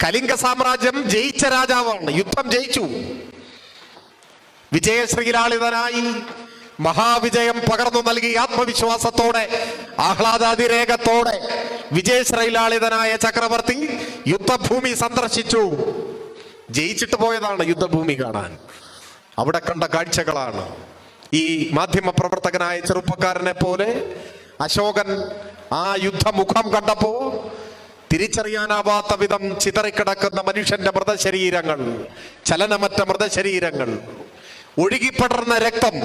കലിംഗ സാമ്രാജ്യം ജയിച്ച രാജാവാണ്. യുദ്ധം ജയിച്ചു. വിജയശ്രീലാളിതനായി മഹാവിജയം പകർന്നു നൽകി ആത്മവിശ്വാസത്തോടെ ആഹ്ലാദാതിരേകത്തോടെ വിജയശ്രീലാളിതനായ ചക്രവർത്തി യുദ്ധഭൂമി സന്ദർശിച്ചു. ജയിച്ചിട്ട് പോയതാണ് യുദ്ധഭൂമി കാണാൻ. അവിടെ കണ്ട കാഴ്ചകളാണ്. ഈ മാധ്യമ പ്രവർത്തകനായ ചെറുപ്പക്കാരനെ പോലെ അശോകൻ ആ യുദ്ധമുഖം കണ്ടപ്പോ തിരിച്ചറിയാനാവാത്ത വിധം ചിതറിക്കിടക്കുന്ന മനുഷ്യന്റെ മൃതശരീരങ്ങൾ, ചലനമറ്റ മൃതശരീരങ്ങൾ, ഒഴുകിപ്പടർന്ന രക്തം,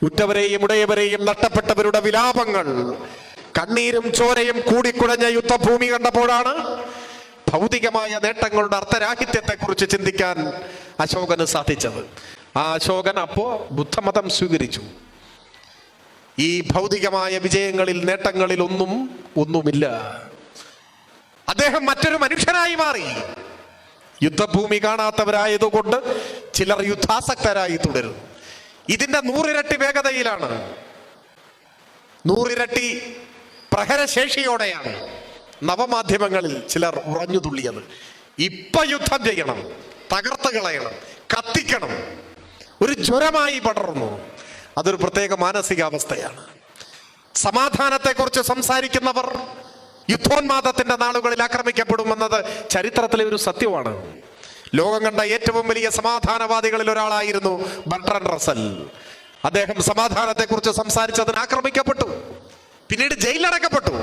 ഉറ്റവരെയും ഉടയവരെയും നഷ്ടപ്പെട്ടവരുടെ വിലാപങ്ങൾ, കണ്ണീരും ചോരയും കൂടിക്കുഴഞ്ഞ യുദ്ധഭൂമി കണ്ടപ്പോഴാണ് ഭൗതികമായ നേട്ടങ്ങളുടെ അർത്ഥരാഹിത്യത്തെ കുറിച്ച് ചിന്തിക്കാൻ അശോകന് സാധിച്ചത്. ആ അശോകൻ അപ്പോ ബുദ്ധമതം സ്വീകരിച്ചു. ഈ ഭൗതികമായ വിജയങ്ങളിൽ നേട്ടങ്ങളിൽ ഒന്നുമില്ല. അദ്ദേഹം മറ്റൊരു മനുഷ്യനായി മാറി. യുദ്ധഭൂമി കാണാത്തവരായതുകൊണ്ട് ചിലർ യുദ്ധാസക്തരായി തുടരും. ഇതിന്റെ 100 ഇരട്ടി വേഗതയിലാണ്, 100 ഇരട്ടി പ്രഹരശേഷിയോടെയാണ് നവമാധ്യമങ്ങളിൽ ചിലർ ഉറഞ്ഞു തുള്ളിയത്. ഇപ്പൊ യുദ്ധം ചെയ്യണം, തകർത്ത് കളയണം, കത്തിക്കണം, ഒരു ജ്വരമായി പടർന്നു. അതൊരു പ്രത്യേക മാനസികാവസ്ഥയാണ്. സമാധാനത്തെക്കുറിച്ച് സംസാരിക്കുന്നവർ യുദ്ധോന്മാദത്തിന്റെ നാളുകളിൽ ആക്രമിക്കപ്പെടുമെന്നത് ചരിത്രത്തിലെ ഒരു സത്യമാണ്. ലോകം കണ്ട ഏറ്റവും വലിയ സമാധാനവാദികളിൽ ഒരാളായിരുന്നു ബർട്രൻഡ് റസൽ. അദ്ദേഹം സമാധാനത്തെക്കുറിച്ച് സംസാരിച്ചതിന് ആക്രമിക്കപ്പെട്ടു, പിന്നീട് ജയിലിലടക്കപ്പെട്ടു.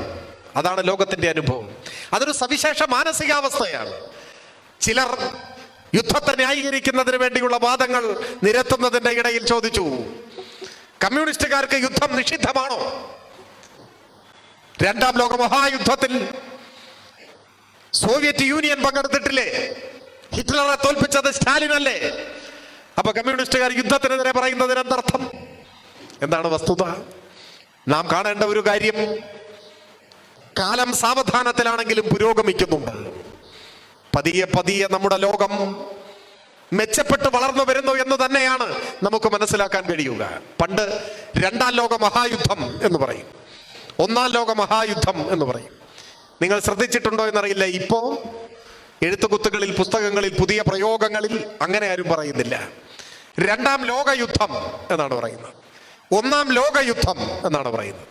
അതാണ് ലോകത്തിന്റെ അനുഭവം. അതൊരു സവിശേഷ മാനസികാവസ്ഥയാണ്. ചിലർ യുദ്ധത്തെ ന്യായീകരിക്കുന്നതിന് വേണ്ടിയുള്ള വാദങ്ങൾ നിരത്തുന്നതിന്റെ ഇടയിൽ ചോദിച്ചു, കമ്മ്യൂണിസ്റ്റുകാർക്ക് യുദ്ധം നിഷിദ്ധമാണോ? 2ാം ലോക മഹായുദ്ധത്തിൽ സോവിയറ്റ് യൂണിയൻ പങ്കെടുത്തിട്ടില്ലേ? ഹിറ്റ്ലറെ തോൽപ്പിച്ചത് സ്റ്റാലിനല്ലേ? അപ്പൊ കമ്മ്യൂണിസ്റ്റുകാർ യുദ്ധത്തിനെതിരെ പറയുന്നതിന് എന്തർത്ഥം? എന്താണ് വസ്തുത? നാം കാണേണ്ട ഒരു കാര്യം, കാലം സാവധാനത്തിലാണെങ്കിലും പുരോഗമിക്കുന്നുണ്ട്. പതിയെ പതിയെ നമ്മുടെ ലോകം മെച്ചപ്പെട്ട് വളർന്നു വരുന്നു എന്ന് തന്നെയാണ് നമുക്ക് മനസ്സിലാക്കാൻ കഴിയുക. പണ്ട് 2ാം ലോക മഹായുദ്ധം എന്ന് പറയും, 1ാം ലോക മഹായുദ്ധം എന്ന് പറയും. നിങ്ങൾ ശ്രദ്ധിച്ചിട്ടുണ്ടോ എന്നറിയില്ല, ഇപ്പോ എഴുത്തുകുത്തുകളിൽ, പുസ്തകങ്ങളിൽ, പുതിയ പ്രയോഗങ്ങളിൽ അങ്ങനെ ആരും പറയുന്നില്ല. 2ാം ലോകയുദ്ധം എന്നാണ് പറയുന്നത്, 1ാം ലോകയുദ്ധം എന്നാണ് പറയുന്നത്.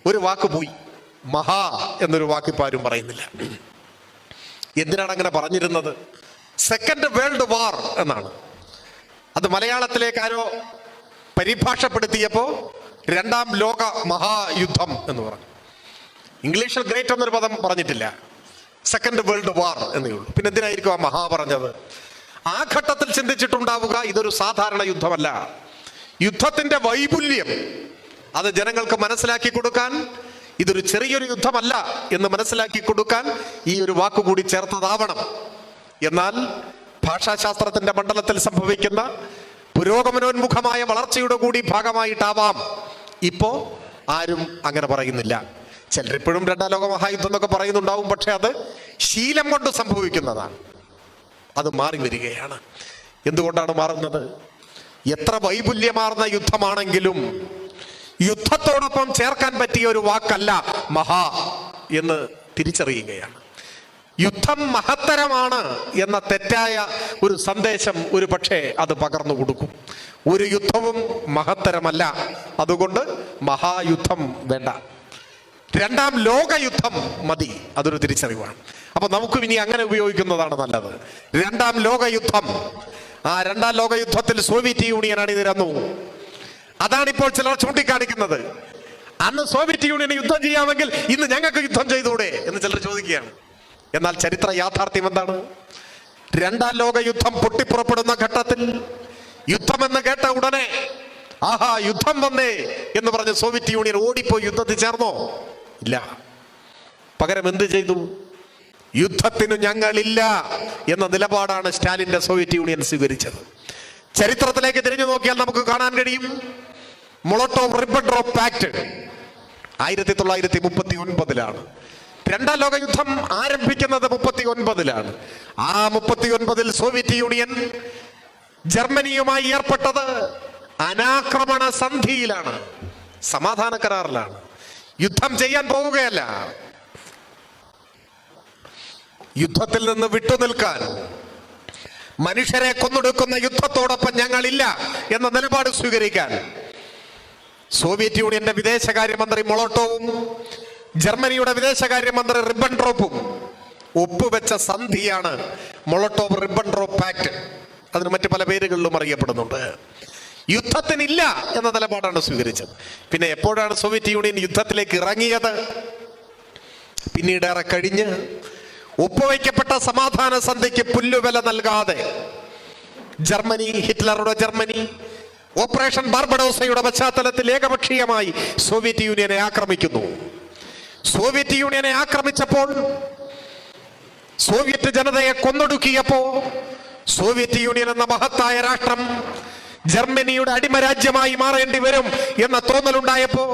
ഒരു വാക്ക് പോയി, മഹാ എന്നൊരു വാക്ക് ഇപ്പൊ ആരും പറയുന്നില്ല. എന്തിനാണ് അങ്ങനെ പറഞ്ഞിരുന്നത്? സെക്കൻഡ് വേൾഡ് വാർ എന്നാണ്. അത് മലയാളത്തിലേക്ക് ആരോ പരിഭാഷപ്പെടുത്തിയപ്പോ 2ാം ലോക മഹായുദ്ധം എന്ന് പറഞ്ഞു. ഇംഗ്ലീഷിൽ ഗ്രേറ്റ് എന്നൊരു പദം പറഞ്ഞിട്ടില്ല, സെക്കൻഡ് വേൾഡ് വാർ എന്നേ ഉള്ളൂ. പിന്നെ എന്തിനായിരിക്കും ആ മഹാ പറഞ്ഞത്? ആ ഘട്ടത്തിൽ ചിന്തിച്ചിട്ടുണ്ടാവുക, ഇതൊരു സാധാരണ യുദ്ധമല്ല. യുദ്ധത്തിന്റെ വൈപുല്യം അത് ജനങ്ങൾക്ക് മനസ്സിലാക്കി കൊടുക്കാൻ, ഇതൊരു ചെറിയൊരു യുദ്ധമല്ല എന്ന് മനസ്സിലാക്കി കൊടുക്കാൻ ഈ ഒരു വാക്കുകൂടി ചേർത്തതാവണം. എന്നാൽ ഭാഷാശാസ്ത്രത്തിന്റെ മണ്ഡലത്തിൽ സംഭവിക്കുന്ന പുരോഗമനോന്മുഖമായ വളർച്ചയുടെ കൂടി ഭാഗമായിട്ടാവാം ഇപ്പോ ആരും അങ്ങനെ പറയുന്നില്ല. ചിലരിപ്പോഴും 2ാം ലോക മഹായുദ്ധം എന്നൊക്കെ പറയുന്നുണ്ടാവും, പക്ഷെ അത് ശീലം കൊണ്ട് സംഭവിക്കുന്നതാണ്. അത് മാറി വരികയാണ്. എന്തുകൊണ്ടാണ് മാറുന്നത്? എത്ര വൈപുല്യമാർന്ന യുദ്ധമാണെങ്കിലും യുദ്ധത്തോടൊപ്പം ചേർക്കാൻ പറ്റിയ ഒരു വാക്കല്ല മഹാ എന്ന് തിരിച്ചറിയുകയാണ്. യുദ്ധം മഹത്തരമാണ് എന്ന തെറ്റായ ഒരു സന്ദേശം ഒരു പക്ഷേ അത് പകർന്നു കൊടുക്കും. ഒരു യുദ്ധവും മഹത്തരമല്ല, അതുകൊണ്ട് മഹായുദ്ധം വേണ്ട, 2ാം ലോകയുദ്ധം മതി. അതൊരു തിരിച്ചറിവാണ്. അപ്പൊ നമുക്കും ഇനി അങ്ങനെ ഉപയോഗിക്കുന്നതാണ് നല്ലത്. 2ാം ലോകയുദ്ധം. ആ 2ാം ലോകയുദ്ധത്തിൽ സോവിയറ്റ് യൂണിയൻ അണിനിരന്നു. അതാണിപ്പോൾ ചിലർ ചൂണ്ടിക്കാണിക്കുന്നത്. അന്ന് സോവിയറ്റ് യൂണിയന് യുദ്ധം ചെയ്യാമെങ്കിൽ ഇന്ന് ഞങ്ങൾക്ക് യുദ്ധം ചെയ്തുകൂടെ എന്ന് ചിലർ ചോദിക്കുകയാണ്. എന്നാൽ ചരിത്ര യാഥാർത്ഥ്യം എന്താണ്? 2ാം ലോക യുദ്ധം പൊട്ടിപ്പുറപ്പെടുന്ന ഘട്ടത്തിൽ യുദ്ധമെന്ന് കേട്ട ഉടനെ ആഹാ യുദ്ധം വന്നേ എന്ന് പറഞ്ഞ് സോവിയറ്റ് യൂണിയൻ ഓടിപ്പോയി യുദ്ധത്തിൽ ചേർന്നോ? ഇല്ല. പകരം എന്ത് ചെയ്തു? യുദ്ധത്തിന് ഞങ്ങളില്ല എന്ന നിലപാടാണ് സ്റ്റാലിന്റെ സോവിയറ്റ് യൂണിയൻ സ്വീകരിച്ചത്. ചരിത്രത്തിലേക്ക് തിരിഞ്ഞു നോക്കിയാൽ നമുക്ക് കാണാൻ കഴിയും, മൊളോട്ടോവ് റിബൻട്രോപ്പ് പാക്ട് 1939-ലാണ്. 2ാം ലോക യുദ്ധം ആരംഭിക്കുന്നത് 39-ലാണ്. ആ 39-ൽ സോവിയറ്റ് യൂണിയൻ ജർമ്മനിയുമായി ഏർപ്പെട്ടത് അനാക്രമണ സന്ധിയിലാണ്, സമാധാന കരാറിലാണ്. യുദ്ധം ചെയ്യാൻ പോവുകയല്ല. യുദ്ധത്തിൽ നിന്ന് വിട്ടുനിൽക്കാൻ, മനുഷ്യരെ കൊന്നൊടുക്കുന്ന യുദ്ധത്തോടൊപ്പം ഞങ്ങളില്ല എന്ന നിലപാട് സ്വീകരിക്കാൻ സോവിയറ്റ് യൂണിയന്റെ വിദേശകാര്യമന്ത്രി മൊളോട്ടോവും ജർമ്മനിയുടെ വിദേശകാര്യമന്ത്രി റിബൻട്രോപ്പും ഒപ്പുവെച്ച സന്ധിയാണ് മൊളോട്ടോവ് റിബൻട്രോപ്പ് പാക്ട്. അതിന് മറ്റു പല പേരുകളിലും അറിയപ്പെടുന്നുണ്ട്. യുദ്ധത്തിനില്ല എന്ന നിലപാടാണ് സ്വീകരിച്ചത്. പിന്നെ എപ്പോഴാണ് സോവിയറ്റ് യൂണിയൻ യുദ്ധത്തിലേക്ക് ഇറങ്ങിയത്? പിന്നീട് ഏറെ കഴിഞ്ഞ് ഒപ്പുവയ്ക്കപ്പെട്ട സമാധാന സന്ധിക്ക് പുല്ലുവില നൽകാതെ ജർമ്മനി, ഹിറ്റ്ലറുടെ ജർമ്മനി, ഓപ്പറേഷൻ ബാർബഡോസയുടെ പശ്ചാത്തലത്തിൽ ഏകപക്ഷീയമായി സോവിയറ്റ് യൂണിയനെ ആക്രമിക്കുന്നു. സോവിയറ്റ് യൂണിയനെ ആക്രമിച്ചപ്പോൾ, സോവിയറ്റ് ജനതയെ കൊന്നൊടുക്കിയപ്പോ, സോവിയറ്റ് യൂണിയൻ എന്ന മഹത്തായ രാഷ്ട്രം ജർമ്മനിയുടെ അടിമരാജ്യമായി മാറേണ്ടി വരും എന്ന തോന്നലുണ്ടായപ്പോ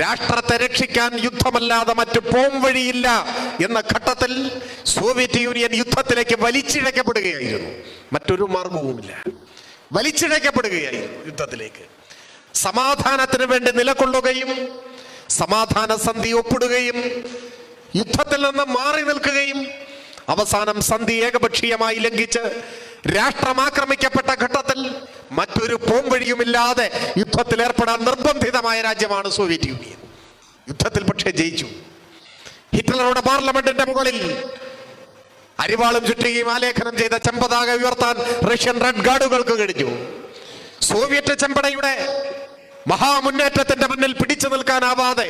രാഷ്ട്രത്തെ രക്ഷിക്കാൻ യുദ്ധമല്ലാതെ മറ്റു പോം വഴിയില്ല എന്ന ഘട്ടത്തിൽ സോവിയറ്റ് യൂണിയൻ യുദ്ധത്തിലേക്ക് വലിച്ചിഴക്കപ്പെടുകയായിരുന്നു. മറ്റൊരു മാർഗവുമില്ല, വലിച്ചിഴക്കപ്പെടുകയായിരുന്നു യുദ്ധത്തിലേക്ക്. സമാധാനത്തിന് വേണ്ടി നിലകൊള്ളുകയും സമാധാന സന്ധി ഒപ്പിടുകയും യുദ്ധത്തിൽ നിന്ന് മാറി നിൽക്കുകയും അവസാനം സന്ധി ഏകപക്ഷീയമായി ലംഘിച്ച് രാഷ്ട്രം ആക്രമിക്കപ്പെട്ട ഘട്ടത്തിൽ മറ്റൊരു പോംവഴിയുമില്ലാതെ യുദ്ധത്തിൽ ഏർപ്പെടാൻ നിർബന്ധിതമായ രാജ്യമാണ് സോവിയറ്റ് യൂണിയൻ. യുദ്ധത്തിൽ പക്ഷേ ജയിച്ചു. ഹിറ്റ്ലറുടെ പാർലമെന്റിന്റെ മുകളിൽ അരിവാളും ചുറ്റുകയും ആലേഖനം ചെയ്ത ചെമ്പതാക ഉയർത്താൻ റഷ്യൻ റെഡ് ഗാർഡുകൾക്ക് കഴിഞ്ഞു. സോവിയറ്റ് ചെമ്പടയുടെ മഹാമുന്നേറ്റത്തിന്റെ മുന്നിൽ പിടിച്ചു നിൽക്കാനാവാതെ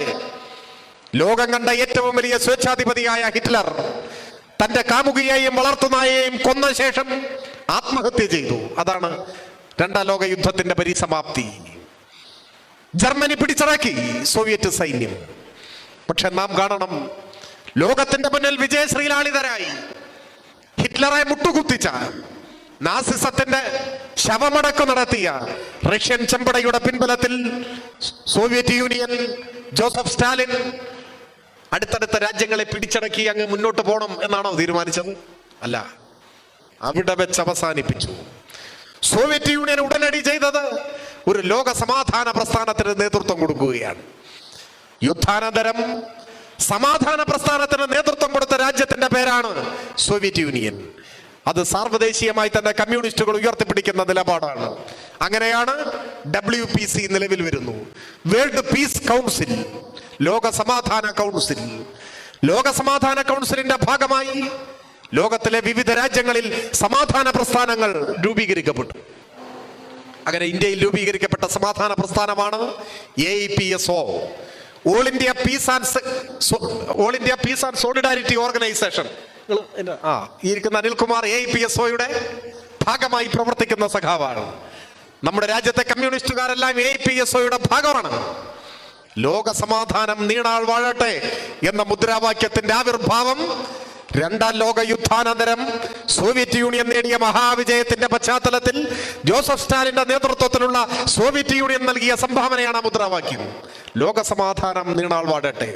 ലോകം കണ്ട ഏറ്റവും വലിയ സ്വേച്ഛാധിപതിയായ ഹിറ്റ്ലർ തന്റെ കാമുകിയെയും വളർത്തുനായെയും കൊന്ന ശേഷം ആത്മഹത്യ ചെയ്തു. അതാണ് രണ്ടാം ലോക യുദ്ധത്തിന്റെ പരിസമാപ്തി. ജർമ്മനി പിടിച്ചടക്കി സോവിയറ്റ് സൈന്യം. പക്ഷെ നാം കാണണം, ലോകത്തിന്റെ മുന്നിൽ വിജയശ്രീലാളിതരായി ഹിറ്റ്ലറെ മുട്ടുകുത്തിച്ച, നാസിസത്തിന്റെ ശവമടക്ക് നടത്തിയ റഷ്യൻ ചെമ്പടയുടെ പിൻബലത്തിൽ സോവിയറ്റ് യൂണിയൻ, ജോസഫ് സ്റ്റാലിൻ അടുത്തടുത്ത രാജ്യങ്ങളെ പിടിച്ചടക്കി അങ്ങ് മുന്നോട്ട് പോകണം എന്നാണോ തീരുമാനിച്ചത്? അല്ല, അവിടെ വെച്ച് അവസാനിപ്പിച്ചു. സോവിയറ്റ് യൂണിയൻ ഉടനടി ചെയ്തത് ഒരു ലോക സമാധാന പ്രസ്ഥാനത്തിന് നേതൃത്വം കൊടുക്കുകയാണ്. യുദ്ധാനന്തരം സമാധാന പ്രസ്ഥാനത്തിന് നേതൃത്വം കൊടുത്ത രാജ്യത്തിന്റെ പേരാണ് സോവിയറ്റ് യൂണിയൻ. അത് സാർവദേശീയമായി തന്നെ കമ്മ്യൂണിസ്റ്റുകൾ ഉയർത്തിപ്പിടിക്കുന്ന നിലപാടാണ്. അങ്ങനെയാണ് WPC നിലവിൽ വരുന്നു, വേൾഡ് പീസ് കൗൺസിൽ, ലോക സമാധാന കൗൺസിൽ. ലോക സമാധാന കൗൺസിലിന്റെ ഭാഗമായി ലോകത്തിലെ വിവിധ രാജ്യങ്ങളിൽ സമാധാന പ്രസ്ഥാനങ്ങൾ രൂപീകരിക്കപ്പെട്ടു. അങ്ങനെ ഇന്ത്യയിൽ രൂപീകരിക്കപ്പെട്ട സമാധാന പ്രസ്ഥാനമാണ് AIPSO, all India piece and solidarity organisation. ഈ ഇരിക്കുന്ന അനിൽകുമാർ AIPSOയുടെ ഭാഗമായി പ്രവർത്തിക്കുന്ന സഖാവാണ്. നമ്മുടെ രാജ്യത്തെ കമ്മ്യൂണിസ്റ്റുകാരെല്ലാം AIPSOയുടെ ഭാഗമാണ്. ലോക സമാധാനം നീണാൾ വാഴട്ടെ എന്ന മുദ്രാവാക്യത്തിന്റെ ആവിർഭാവം രണ്ടാം ലോക യുദ്ധാനന്തരം സോവിയറ്റ് യൂണിയൻ നേടിയ മഹാവിജയത്തിന്റെ പശ്ചാത്തലത്തിൽ ജോസഫ് സ്റ്റാലിന്റെ നേതൃത്വത്തിലുള്ള സോവിയറ്റ് യൂണിയൻ നൽകിയ സംഭാവനയാണ് മുദ്രാവാക്യം. ലോക സമാധാനം നീണാൾ വാഴട്ടെ.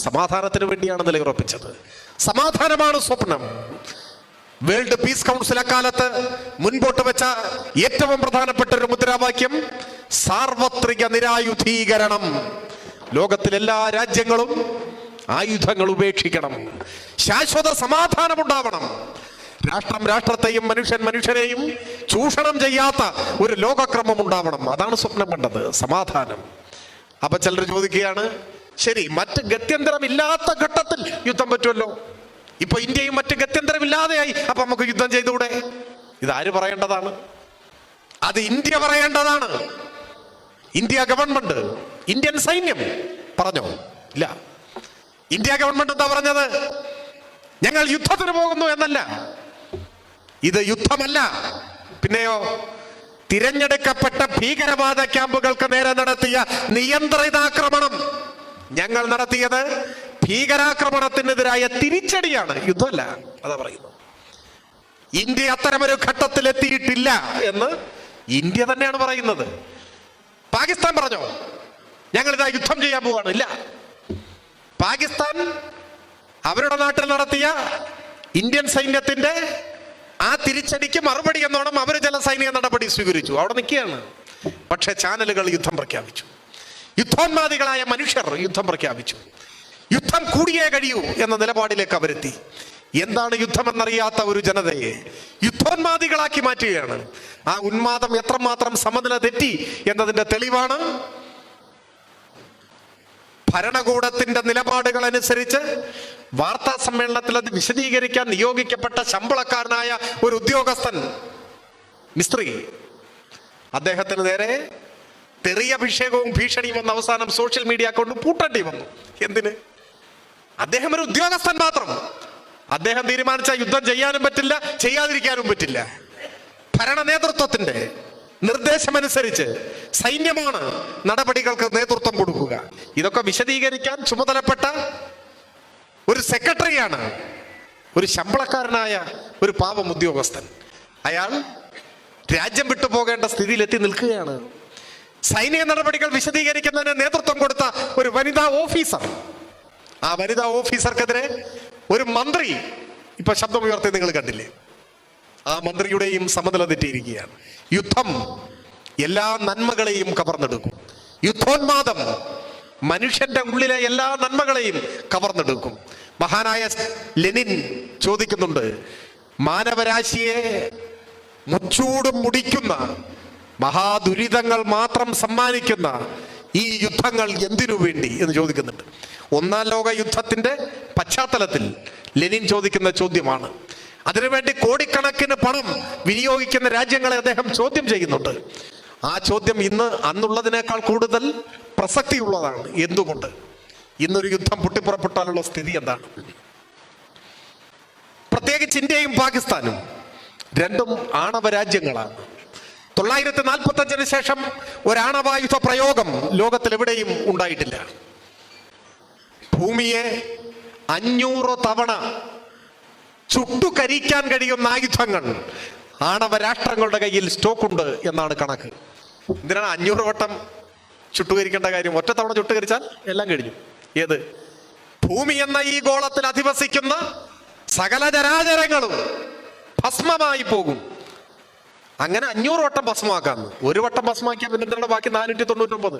സമാധാനത്തിന് വേണ്ടിയാണ് നിലയുറപ്പിച്ചത്. സമാധാനമാണ് സ്വപ്നം. വേൾഡ് പീസ് കൗൺസിൽ അക്കാലത്ത് മുൻപോട്ട് വെച്ച ഏറ്റവും പ്രധാനപ്പെട്ട ഒരു മുദ്രാവാക്യം സാർവത്രിക നിരായുധീകരണം. ലോകത്തിലെല്ലാ രാജ്യങ്ങളും ആയുധങ്ങൾ ഉപേക്ഷിക്കണം, ശാശ്വത സമാധാനം ഉണ്ടാവണം, രാഷ്ട്രം രാഷ്ട്രത്തെയും മനുഷ്യൻ മനുഷ്യരെയും ചൂഷണം ചെയ്യാത്ത ഒരു ലോകക്രമം ഉണ്ടാവണം. അതാണ് സ്വപ്നം കണ്ടത്, സമാധാനം. അപ്പൊ ചിലർ ചോദിക്കുകയാണ്, ശരി, മറ്റ് ഗത്യന്തരമില്ലാത്ത ഘട്ടത്തിൽ യുദ്ധം പറ്റുമല്ലോ, ഇപ്പൊ ഇന്ത്യയും മറ്റ് ഗത്യന്തരമില്ലാതെയായി, അപ്പൊ നമുക്ക് യുദ്ധം ചെയ്തുകൂടെ? ഇതാര് പറയേണ്ടതാണ്? അത് ഇന്ത്യ പറയേണ്ടതാണ്. ഇന്ത്യ ഗവൺമെന്റ്, ഇന്ത്യൻ സൈന്യം പറഞ്ഞോ? ഇല്ല. ഇന്ത്യ ഗവൺമെന്റ് എന്താ പറഞ്ഞത്? ഞങ്ങൾ യുദ്ധത്തിന് പോകുന്നു എന്നല്ല. ഇത് യുദ്ധമല്ല. പിന്നെയോ, തിരഞ്ഞെടുക്കപ്പെട്ട ഭീകരവാദ ക്യാമ്പുകൾക്ക് നേരെ നടത്തിയ നിയന്ത്രിതാക്രമണം. ഞങ്ങൾ നടത്തിയത് ഭീകരാക്രമണത്തിനെതിരായ തിരിച്ചടിയാണ്, യുദ്ധമല്ല. അതാ പറയുന്നു. ഇന്ത്യ അത്തരമൊരു ഘട്ടത്തിൽ എത്തിയിട്ടില്ല എന്ന് ഇന്ത്യ തന്നെയാണ് പറയുന്നത്. പാകിസ്ഥാൻ പറഞ്ഞോ ഞങ്ങളിതാ യുദ്ധം ചെയ്യാൻ പോവാണ്? ഇല്ല. പാകിസ്ഥാൻ അവരുടെ നാട്ടിൽ നടത്തിയ ഇന്ത്യൻ സൈന്യത്തിന്റെ ആ തിരിച്ചടിക്ക് മറുപടി എന്നോണം അവർ ചില സൈനിക നടപടി സ്വീകരിച്ചു, അവിടെ നിൽക്കുകയാണ്. പക്ഷെ ചാനലുകൾ യുദ്ധം പ്രഖ്യാപിച്ചു. യുദ്ധോന്മാദികളായ മനുഷ്യർ യുദ്ധം പ്രഖ്യാപിച്ചു. യുദ്ധം കൂടിയേ കഴിയൂ എന്ന നിലപാടിലേക്ക് അവരെത്തി. എന്താണ് യുദ്ധമെന്നറിയാത്ത ഒരു ജനതയെ യുദ്ധോന്മാദികളാക്കി മാറ്റുകയാണ്. ആ ഉന്മാദം എത്രമാത്രം സമനില തെറ്റി എന്നതിന്റെ തെളിവാണ് ഭരണകൂടത്തിന്റെ നിലപാടുകൾ അനുസരിച്ച് വാർത്താ സമ്മേളനത്തിൽ അത് വിശദീകരിക്കാൻ നിയോഗിക്കപ്പെട്ട ശമ്പളക്കാരനായ ഒരു ഉദ്യോഗസ്ഥൻ, മിസ്ത്രി, അദ്ദേഹത്തിന് നേരെ തെറിയഭിഷേകവും ഭീഷണിയും വന്ന അവസാനം സോഷ്യൽ മീഡിയ കൊണ്ട് പൂട്ടേണ്ടി വന്നു. എന്തിന്? അദ്ദേഹം ഒരു ഉദ്യോഗസ്ഥൻ മാത്രം. അദ്ദേഹം തീരുമാനിച്ച യുദ്ധം ചെയ്യാനും പറ്റില്ല, ചെയ്യാതിരിക്കാനും പറ്റില്ല. ഭരണ നേതൃത്വത്തിന്റെ നിർദ്ദേശമനുസരിച്ച് സൈന്യമാണ് നടപടികൾക്ക് നേതൃത്വം കൊടുക്കുക. ഇതൊക്കെ വിശദീകരിക്കാൻ ചുമതലപ്പെട്ട ഒരു സെക്രട്ടറിയാണ് ഒരു ശമ്പളക്കാരനായ ഒരു പാവം ഉദ്യോഗസ്ഥൻ. അയാൾ രാജ്യം വിട്ടു പോകേണ്ട സ്ഥിതിയിലെത്തി നിൽക്കുകയാണ്. സൈനിക നടപടികൾ വിശദീകരിക്കുന്നതിന് നേതൃത്വം കൊടുത്ത ഒരു വനിതാ ഓഫീസർ, ആ വനിതാ ഓഫീസർക്കെതിരെ ഒരു മന്ത്രി ഇപ്പൊ ശബ്ദമുയർത്തി നിങ്ങൾ കണ്ടില്ലേ? ആ മന്ത്രിയുടെയും സമനില തെറ്റിയിരിക്കുകയാണ്. യുദ്ധം എല്ലാ നന്മകളെയും കവർന്നെടുക്കും. യുദ്ധോന്മാദം മനുഷ്യന്റെ ഉള്ളിലെ എല്ലാ നന്മകളെയും കവർന്നെടുക്കും. മഹാനായ ലെനിൻ ചോദിക്കുന്നുണ്ട്, മാനവരാശിയെ മുച്ചൂടും മുടിക്കുന്ന മഹാദുരിതങ്ങൾ മാത്രം സമ്മാനിക്കുന്ന ഈ യുദ്ധങ്ങൾ എന്തിനു വേണ്ടി എന്ന് ചോദിക്കുന്നുണ്ട്. ഒന്നാം ലോക യുദ്ധത്തിന്റെ പശ്ചാത്തലത്തിൽ ലെനിൻ ചോദിക്കുന്ന ചോദ്യമാണ്. അതിനുവേണ്ടി കോടിക്കണക്കിന് പണം വിനിയോഗിക്കുന്ന രാജ്യങ്ങളെ അദ്ദേഹം ചോദ്യം ചെയ്യുന്നുണ്ട്. ആ ചോദ്യം ഇന്ന് അന്നുള്ളതിനേക്കാൾ കൂടുതൽ പ്രസക്തിയുള്ളതാണ്. എന്തുകൊണ്ട്? ഇന്നൊരു യുദ്ധം പൊട്ടിപ്പുറപ്പെട്ടാലുള്ള സ്ഥിതി എന്താണ്? പ്രത്യേകിച്ച് ഇന്ത്യയും പാകിസ്ഥാനും രണ്ടും ആണവ രാജ്യങ്ങളാണ്. 945 ശേഷം ഒരാണവായുധ പ്രയോഗം ലോകത്തിൽ എവിടെയും ഉണ്ടായിട്ടില്ല. ഭൂമിയെ 500 തവണ ചുട്ടുകരിക്കാൻ കഴിയുന്ന ആയുധങ്ങൾ ആണവ രാഷ്ട്രങ്ങളുടെ കയ്യിൽ സ്റ്റോക്കുണ്ട് എന്നാണ് കണക്ക്. എന്തിനാണ് 500 വട്ടം ചുട്ടുകരിക്കേണ്ട കാര്യം? ഒറ്റ തവണ ചുട്ടുകരിച്ചാൽ എല്ലാം കഴിഞ്ഞു. ഏത്? ഭൂമി എന്ന ഈ ഗോളത്തിൽ അധിവസിക്കുന്ന സകല ചരാചരങ്ങളും ഭസ്മമായി പോകും. അങ്ങനെ 500 വട്ടം ഭസ്മമാക്കാന്ന്. ഒരു വട്ടം ഭസ്മമാക്കിയാൽ പിന്നെ ബാക്കി 499.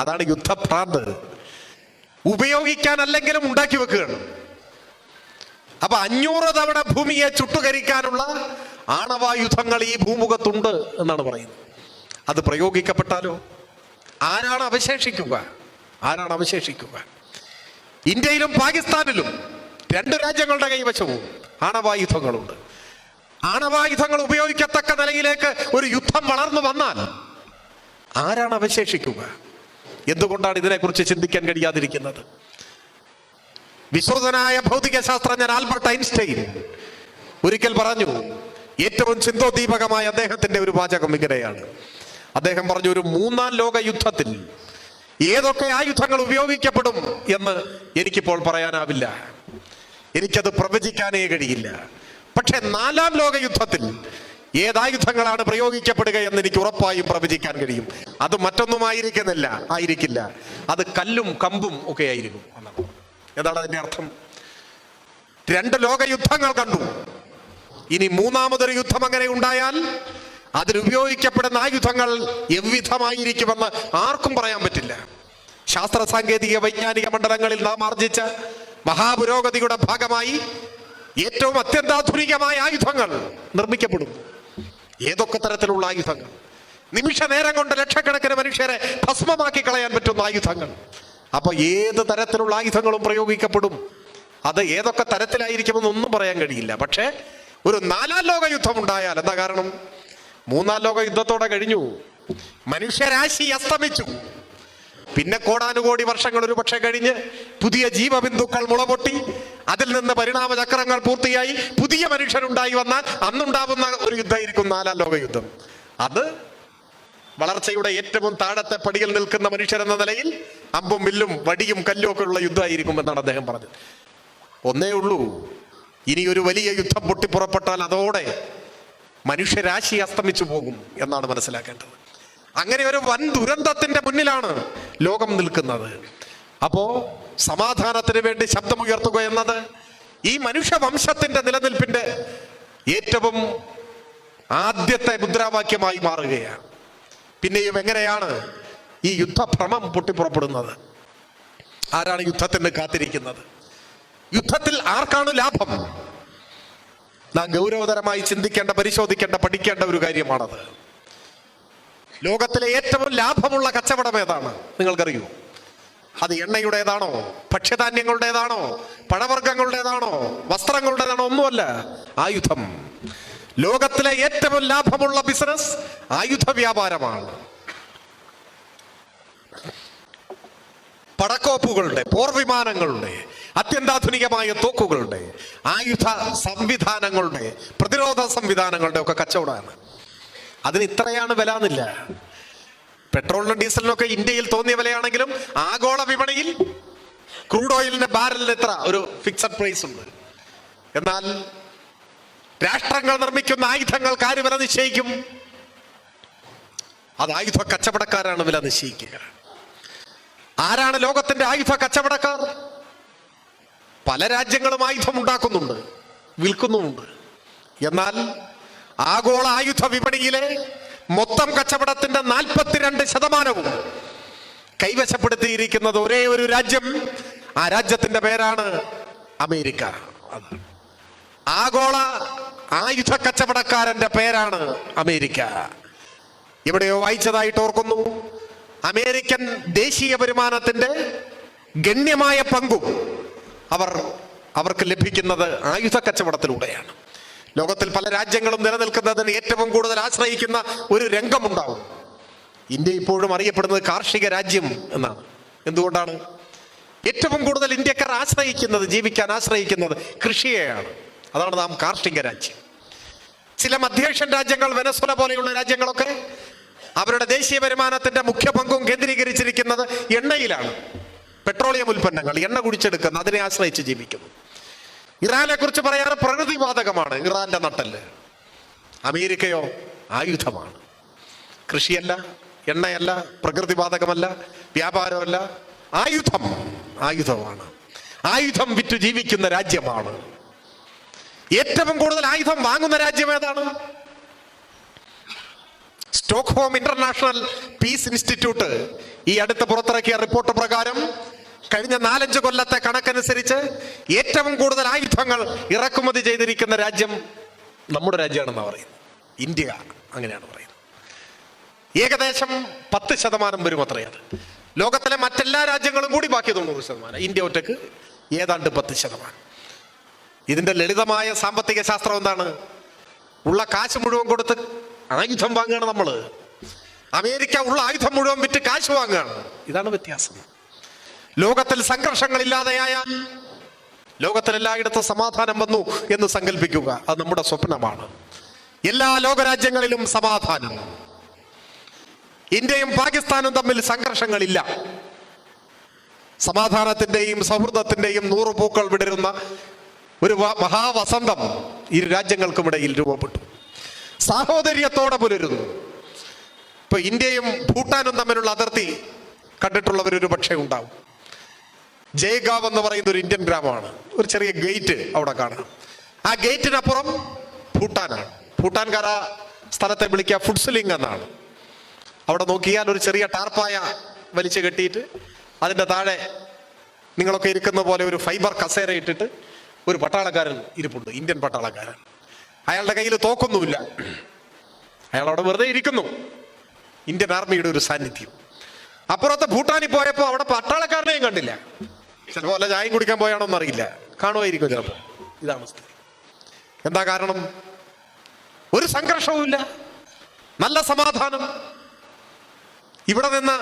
അതാണ് യുദ്ധഭ്രാന്ത്. ഉപയോഗിക്കാൻ അല്ലെങ്കിലും ഉണ്ടാക്കി വെക്കുകയാണ്. അപ്പൊ 500 തവണ ഭൂമിയെ ചുട്ടുകരിക്കാനുള്ള ആണവായുധങ്ങൾ ഈ ഭൂമുഖത്തുണ്ട് എന്നാണ് പറയുന്നത്. അത് പ്രയോഗിക്കപ്പെട്ടാലോ ആരാണ് അവശേഷിക്കുക? ആരാണ് അവശേഷിക്കുക? ഇന്ത്യയിലും പാകിസ്ഥാനിലും രണ്ട് രാജ്യങ്ങളുടെ കൈവശവും ആണവായുധങ്ങളുണ്ട്. ആണവായുധങ്ങൾ ഉപയോഗിക്കത്തക്ക നിലയിലേക്ക് ഒരു യുദ്ധം വളർന്നു വന്നാൽ ആരാണ് അവശേഷിക്കുക? എന്തുകൊണ്ടാണ് ഇതിനെക്കുറിച്ച് ചിന്തിക്കാൻ കഴിയാതിരിക്കുന്നത്? വിശ്രുതനായ ഭൗതിക ശാസ്ത്രജ്ഞൻ ആൽബർട്ട് ഐൻസ്റ്റൈൻ ഒരിക്കൽ പറഞ്ഞു, ഏറ്റവും ചിന്തോദ്ദീപകമായ അദ്ദേഹത്തിന്റെ ഒരു വാചകം ഇങ്ങനെയാണ്. അദ്ദേഹം പറഞ്ഞു, ഒരു 3ാം ലോക യുദ്ധത്തിൽ ഏതൊക്കെ ആയുധങ്ങൾ ഉപയോഗിക്കപ്പെടും എന്ന് എനിക്കിപ്പോൾ പറയാനാവില്ല, എനിക്കത് പ്രവചിക്കാനേ കഴിയില്ല. പക്ഷെ 4ാം ലോക യുദ്ധത്തിൽ ഏതായുധങ്ങളാണ് പ്രയോഗിക്കപ്പെടുക എന്ന് എനിക്ക് ഉറപ്പായും പ്രവചിക്കാൻ കഴിയും. അത് ആയിരിക്കില്ല, അത് കല്ലും കമ്പും ഒക്കെ ആയിരിക്കും എന്നാണ്. എന്താണ് അതിന്റെ അർത്ഥം? 2 ലോക യുദ്ധങ്ങൾ കണ്ടു. ഇനി 3ാമതൊരു യുദ്ധം അങ്ങനെ ഉണ്ടായാൽ അതിൽ ഉപയോഗിക്കപ്പെടുന്ന ആയുധങ്ങൾ എவ்விധമായിരിക്കുമെന്ന് ആർക്കും പറയാൻ പറ്റില്ല. ശാസ്ത്ര സാങ്കേതിക വൈജ്ഞാനിക മണ്ഡലങ്ങളിൽ നാം ആർജിച്ച മഹാപുരോഗതിയുടെ ഭാഗമായി ഏറ്റവും അത്യന്താധുനികമായ ആയുധങ്ങൾ നിർമ്മിക്കപ്പെടുന്നു. ഏതൊക്കെ തരത്തിലുള്ള ആയുധങ്ങൾ? നിമിഷ നേരം കൊണ്ട് ലക്ഷക്കണക്കിന് മനുഷ്യരെ ഭസ്മമാക്കി കളയാൻ പറ്റുന്ന ആയുധങ്ങൾ. അപ്പൊ ഏത് തരത്തിലുള്ള ആയുധങ്ങളും പ്രയോഗിക്കപ്പെടും. അത് ഏതൊക്കെ തരത്തിലായിരിക്കുമെന്നൊന്നും പറയാൻ കഴിയില്ല. പക്ഷേ ഒരു 4ാം ലോക യുദ്ധം ഉണ്ടായാൽ എന്താ കാരണം? 3ാം ലോക യുദ്ധത്തോടെ കഴിഞ്ഞു, മനുഷ്യരാശി അസ്തമിച്ചു. പിന്നെ കോടാനുകോടി വർഷങ്ങൾ ഒരു പക്ഷെ കഴിഞ്ഞ് പുതിയ ജീവബിന്ദുക്കൾ മുളപൊട്ടി അതിൽ നിന്ന് പരിണാമ ചക്രങ്ങൾ പൂർത്തിയായി പുതിയ മനുഷ്യരുണ്ടായി വന്നാൽ അന്നുണ്ടാവുന്ന ഒരു യുദ്ധമായിരിക്കും 4ാം ലോക യുദ്ധം. അത് വളർച്ചയുടെ ഏറ്റവും താഴത്തെ പടിയിൽ നിൽക്കുന്ന മനുഷ്യരെന്ന നിലയിൽ അമ്പും വില്ലും വടിയും കല്ലും ഒക്കെ ഉള്ള യുദ്ധമായിരിക്കും എന്നാണ് അദ്ദേഹം പറഞ്ഞത്. ഒന്നേ ഉള്ളൂ, ഇനി ഒരു വലിയ യുദ്ധം പൊട്ടിപ്പുറപ്പെട്ടാൽ അതോടെ മനുഷ്യരാശി അസ്തമിച്ചു പോകും എന്നാണ് മനസ്സിലാക്കേണ്ടത്. അങ്ങനെ ഒരു വൻ ദുരന്തത്തിന്റെ മുന്നിലാണ് ലോകം നിൽക്കുന്നത്. അപ്പോ സമാധാനത്തിന് വേണ്ടി ശബ്ദമുയർത്തുക എന്നത് ഈ മനുഷ്യവംശത്തിന്റെ നിലനിൽപ്പിന്റെ ഏറ്റവും ആദ്യത്തെ മുദ്രാവാക്യമായി മാറുകയാണ്. പിന്നെയും എങ്ങനെയാണ് ഈ യുദ്ധഭ്രമം പൊട്ടിപ്പുറപ്പെടുന്നത്? ആരാണ് യുദ്ധത്തിന് കാത്തിരിക്കുന്നത്? യുദ്ധത്തിൽ ആർക്കാണ് ലാഭം? നാം ഗൗരവതരമായി ചിന്തിക്കേണ്ട, പരിശോധിക്കേണ്ട, പഠിക്കേണ്ട ഒരു കാര്യമാണത്. ലോകത്തിലെ ഏറ്റവും ലാഭമുള്ള കച്ചവടം ഏതാണ് നിങ്ങൾക്കറിയൂ? അത് എണ്ണയുടേതാണോ, ഭക്ഷ്യധാന്യങ്ങളുടേതാണോ, പഴവർഗ്ഗങ്ങളുടേതാണോ, വസ്ത്രങ്ങളുടേതാണോ? ഒന്നുമല്ല, ആയുധം. ലോകത്തിലെ ഏറ്റവും ലാഭമുള്ള ബിസിനസ് ആയുധ വ്യാപാരമാണ്. പടക്കോപ്പുകളുടെ, പോർവിമാനങ്ങളുടെ, അത്യന്താധുനികമായ തോക്കുകളുടെ, ആയുധ സംവിധാനങ്ങളുടെ, പ്രതിരോധ സംവിധാനങ്ങളുടെ ഒക്കെ കച്ചവടമാണ്. അതിന് ഇത്രയാണ് വില എന്നില്ല. പെട്രോളിനും ഡീസലിനും ഒക്കെ ഇന്ത്യയിൽ തോന്നിയ വിലയാണെങ്കിലും ആഗോള വിപണിയിൽ ക്രൂഡ് ഓയിലിന്റെ ബാരലിന് എത്ര ഒരു ഫിക്സഡ് പ്രൈസ് ഉണ്ട്. എന്നാൽ രാഷ്ട്രങ്ങൾ നിർമ്മിക്കുന്ന ആയുധങ്ങൾക്ക് ആര് വില നിശ്ചയിക്കും? അത് ആയുധ കച്ചവടക്കാരാണ് വില നിശ്ചയിക്കുക. ആരാണ് ലോകത്തിന്റെ ആയുധ കച്ചവടക്കാർ? പല രാജ്യങ്ങളും ആയുധം ഉണ്ടാക്കുന്നുണ്ട്, വിൽക്കുന്നുമുണ്ട്. എന്നാൽ ആഗോള ആയുധ വിപണിയിലെ മൊത്തം കച്ചവടത്തിന്റെ 42% കൈവശപ്പെടുത്തിയിരിക്കുന്നത് ഒരേ ഒരു രാജ്യം. ആ രാജ്യത്തിന്റെ പേരാണ് അമേരിക്ക. ആഗോള ആയുധ കച്ചവടക്കാരന്റെ പേരാണ് അമേരിക്ക. എവിടെയോ വായിച്ചതായിട്ട് ഓർക്കുന്നു, അമേരിക്കൻ ദേശീയ വരുമാനത്തിന്റെ ഗണ്യമായ പങ്കും അവർക്ക് ലഭിക്കുന്നത് ആയുധ കച്ചവടത്തിലൂടെയാണ്. ലോകത്തിൽ പല രാജ്യങ്ങളും നിലനിൽക്കുന്നതിന് ഏറ്റവും കൂടുതൽ ആശ്രയിക്കുന്ന ഒരു രംഗമുണ്ടാവും. ഇന്ത്യ ഇപ്പോഴും അറിയപ്പെടുന്നത് കാർഷിക രാജ്യം എന്നാണ്. എന്തുകൊണ്ടാണ്? ഏറ്റവും കൂടുതൽ ഇന്ത്യക്കാർ ജീവിക്കാൻ ആശ്രയിക്കുന്നത് കൃഷിയെയാണ്. അതാണ് നാം കാർഷിക രാജ്യം. ചില മധ്യേഷ്യൻ രാജ്യങ്ങൾ, വെനസ്വല പോലെയുള്ള രാജ്യങ്ങളൊക്കെ അവരുടെ ദേശീയ വരുമാനത്തിന്റെ മുഖ്യ പങ്കും കേന്ദ്രീകരിച്ചിരിക്കുന്നത് എണ്ണയിലാണ്. പെട്രോളിയം ഉൽപ്പന്നങ്ങൾ, എണ്ണ കുടിച്ചെടുക്കുന്ന, അതിനെ ആശ്രയിച്ച് ജീവിക്കുന്നു. ഇറാനെ കുറിച്ച് പറയാറ് പ്രകൃതിവാതകമാണ് ഇറാന്റെ നട്ടല്. അമേരിക്കയോ ആയുധമാണ്. കൃഷിയല്ല, എണ്ണയല്ല, പ്രകൃതിവാതകമല്ല, വ്യാപാരമല്ല, ആയുധമാണ്. ആയുധം വിറ്റ് ജീവിക്കുന്ന രാജ്യമാണ്. ഏറ്റവും കൂടുതൽ ആയുധം വാങ്ങുന്ന രാജ്യം ഏതാണ്? സ്റ്റോക്ക്ഹോം ഇന്റർനാഷണൽ പീസ് ഇൻസ്റ്റിറ്റ്യൂട്ട് ഈ അടുത്ത് പുറത്തിറക്കിയ റിപ്പോർട്ട് പ്രകാരം കഴിഞ്ഞ 4-5 കൊല്ലത്തെ കണക്കനുസരിച്ച് ഏറ്റവും കൂടുതൽ ആയുധങ്ങൾ ഇറക്കുമതി ചെയ്തിരിക്കുന്ന രാജ്യം നമ്മുടെ രാജ്യമാണെന്നാണ് പറയുന്നത്. ഇന്ത്യ അങ്ങനെയാണ് പറയുന്നത്. ഏകദേശം 10% വരും അത്രയാണ്. ലോകത്തിലെ മറ്റെല്ലാ രാജ്യങ്ങളും കൂടി ബാക്കി 90%. ഇന്ത്യ ഒറ്റക്ക് ഏതാണ്ട് 10%. ഇതിന്റെ ലളിതമായ സാമ്പത്തിക ശാസ്ത്രം എന്താണ്? ഉള്ള കാശ് മുഴുവൻ കൊടുത്ത് ആയുധം വാങ്ങുകയാണ് നമ്മള്. അമേരിക്ക ഉള്ള ആയുധം മുഴുവൻ വിറ്റ് കാശ് വാങ്ങുകയാണ്. ഇതാണ് വ്യത്യാസം. ലോകത്തിൽ സംഘർഷങ്ങൾ ഇല്ലാതെയായാൽ ലോകത്തിലെല്ലായിടത്തും സമാധാനം വന്നു എന്ന് സങ്കല്പിക്കുക. അത് നമ്മുടെ സ്വപ്നമാണ്. എല്ലാ ലോകരാജ്യങ്ങളിലും സമാധാനം. ഇന്ത്യയും പാകിസ്ഥാനും തമ്മിൽ സംഘർഷങ്ങളില്ല. സമാധാനത്തിന്റെയും സൗഹൃദത്തിന്റെയും 100 പൂക്കൾ വിടരുന്ന ഒരു മഹാവസന്തം ഇരു രാജ്യങ്ങൾക്കുമിടയിൽ രൂപപ്പെട്ടു. സാഹോദര്യത്തോടെ പുലരുന്നു. ഇപ്പൊ ഇന്ത്യയും ഭൂട്ടാനും തമ്മിലുള്ള അതിർത്തി കണ്ടിട്ടുള്ളവരൊരു പക്ഷേ ഉണ്ടാവും. ജയ്ഗാവ് എന്ന് പറയുന്ന ഒരു ഇന്ത്യൻ ഗ്രാമമാണ്. ഒരു ചെറിയ ഗേറ്റ് അവിടെ കാണാം. ആ ഗേറ്റിനപ്പുറം ഭൂട്ടാനാണ്. ഭൂട്ടാൻകാർ ആ സ്ഥലത്തെ വിളിക്കുക ഫുഡ്സിലിംഗ് എന്നാണ്. അവിടെ നോക്കിയാൽ ഒരു ചെറിയ ടാർപ്പായ വലിച്ചു കെട്ടിയിട്ട് അതിൻ്റെ താഴെ നിങ്ങളൊക്കെ ഇരിക്കുന്ന പോലെ ഒരു ഫൈബർ കസേര ഇട്ടിട്ട് ഒരു പട്ടാളക്കാരൻ ഇരിപ്പുണ്ട്, ഇന്ത്യൻ പട്ടാളക്കാരൻ. അയാളുടെ കയ്യിൽ തോക്കൊന്നുമില്ല. അയാൾ അവിടെ വെറുതെ ഇരിക്കുന്നു. ഇന്ത്യൻ ആർമിയുടെ ഒരു സാന്നിധ്യം. അപ്പുറത്തെ ഭൂട്ടാനിൽ പോയപ്പോൾ അവിടെ പട്ടാളക്കാരനെയും കണ്ടില്ല. ചിലപ്പോൾ വല്ല ചായം കുടിക്കാൻ പോയാണോന്ന് അറിയില്ല, കാണുമായിരിക്കും ചിലപ്പോൾ. ഇതാണ് സ്ഥിതി. എന്താ കാരണം? ഒരു സംഘർഷവും ഇല്ല, നല്ല സമാധാനം. ഇവിടെ നിന്ന്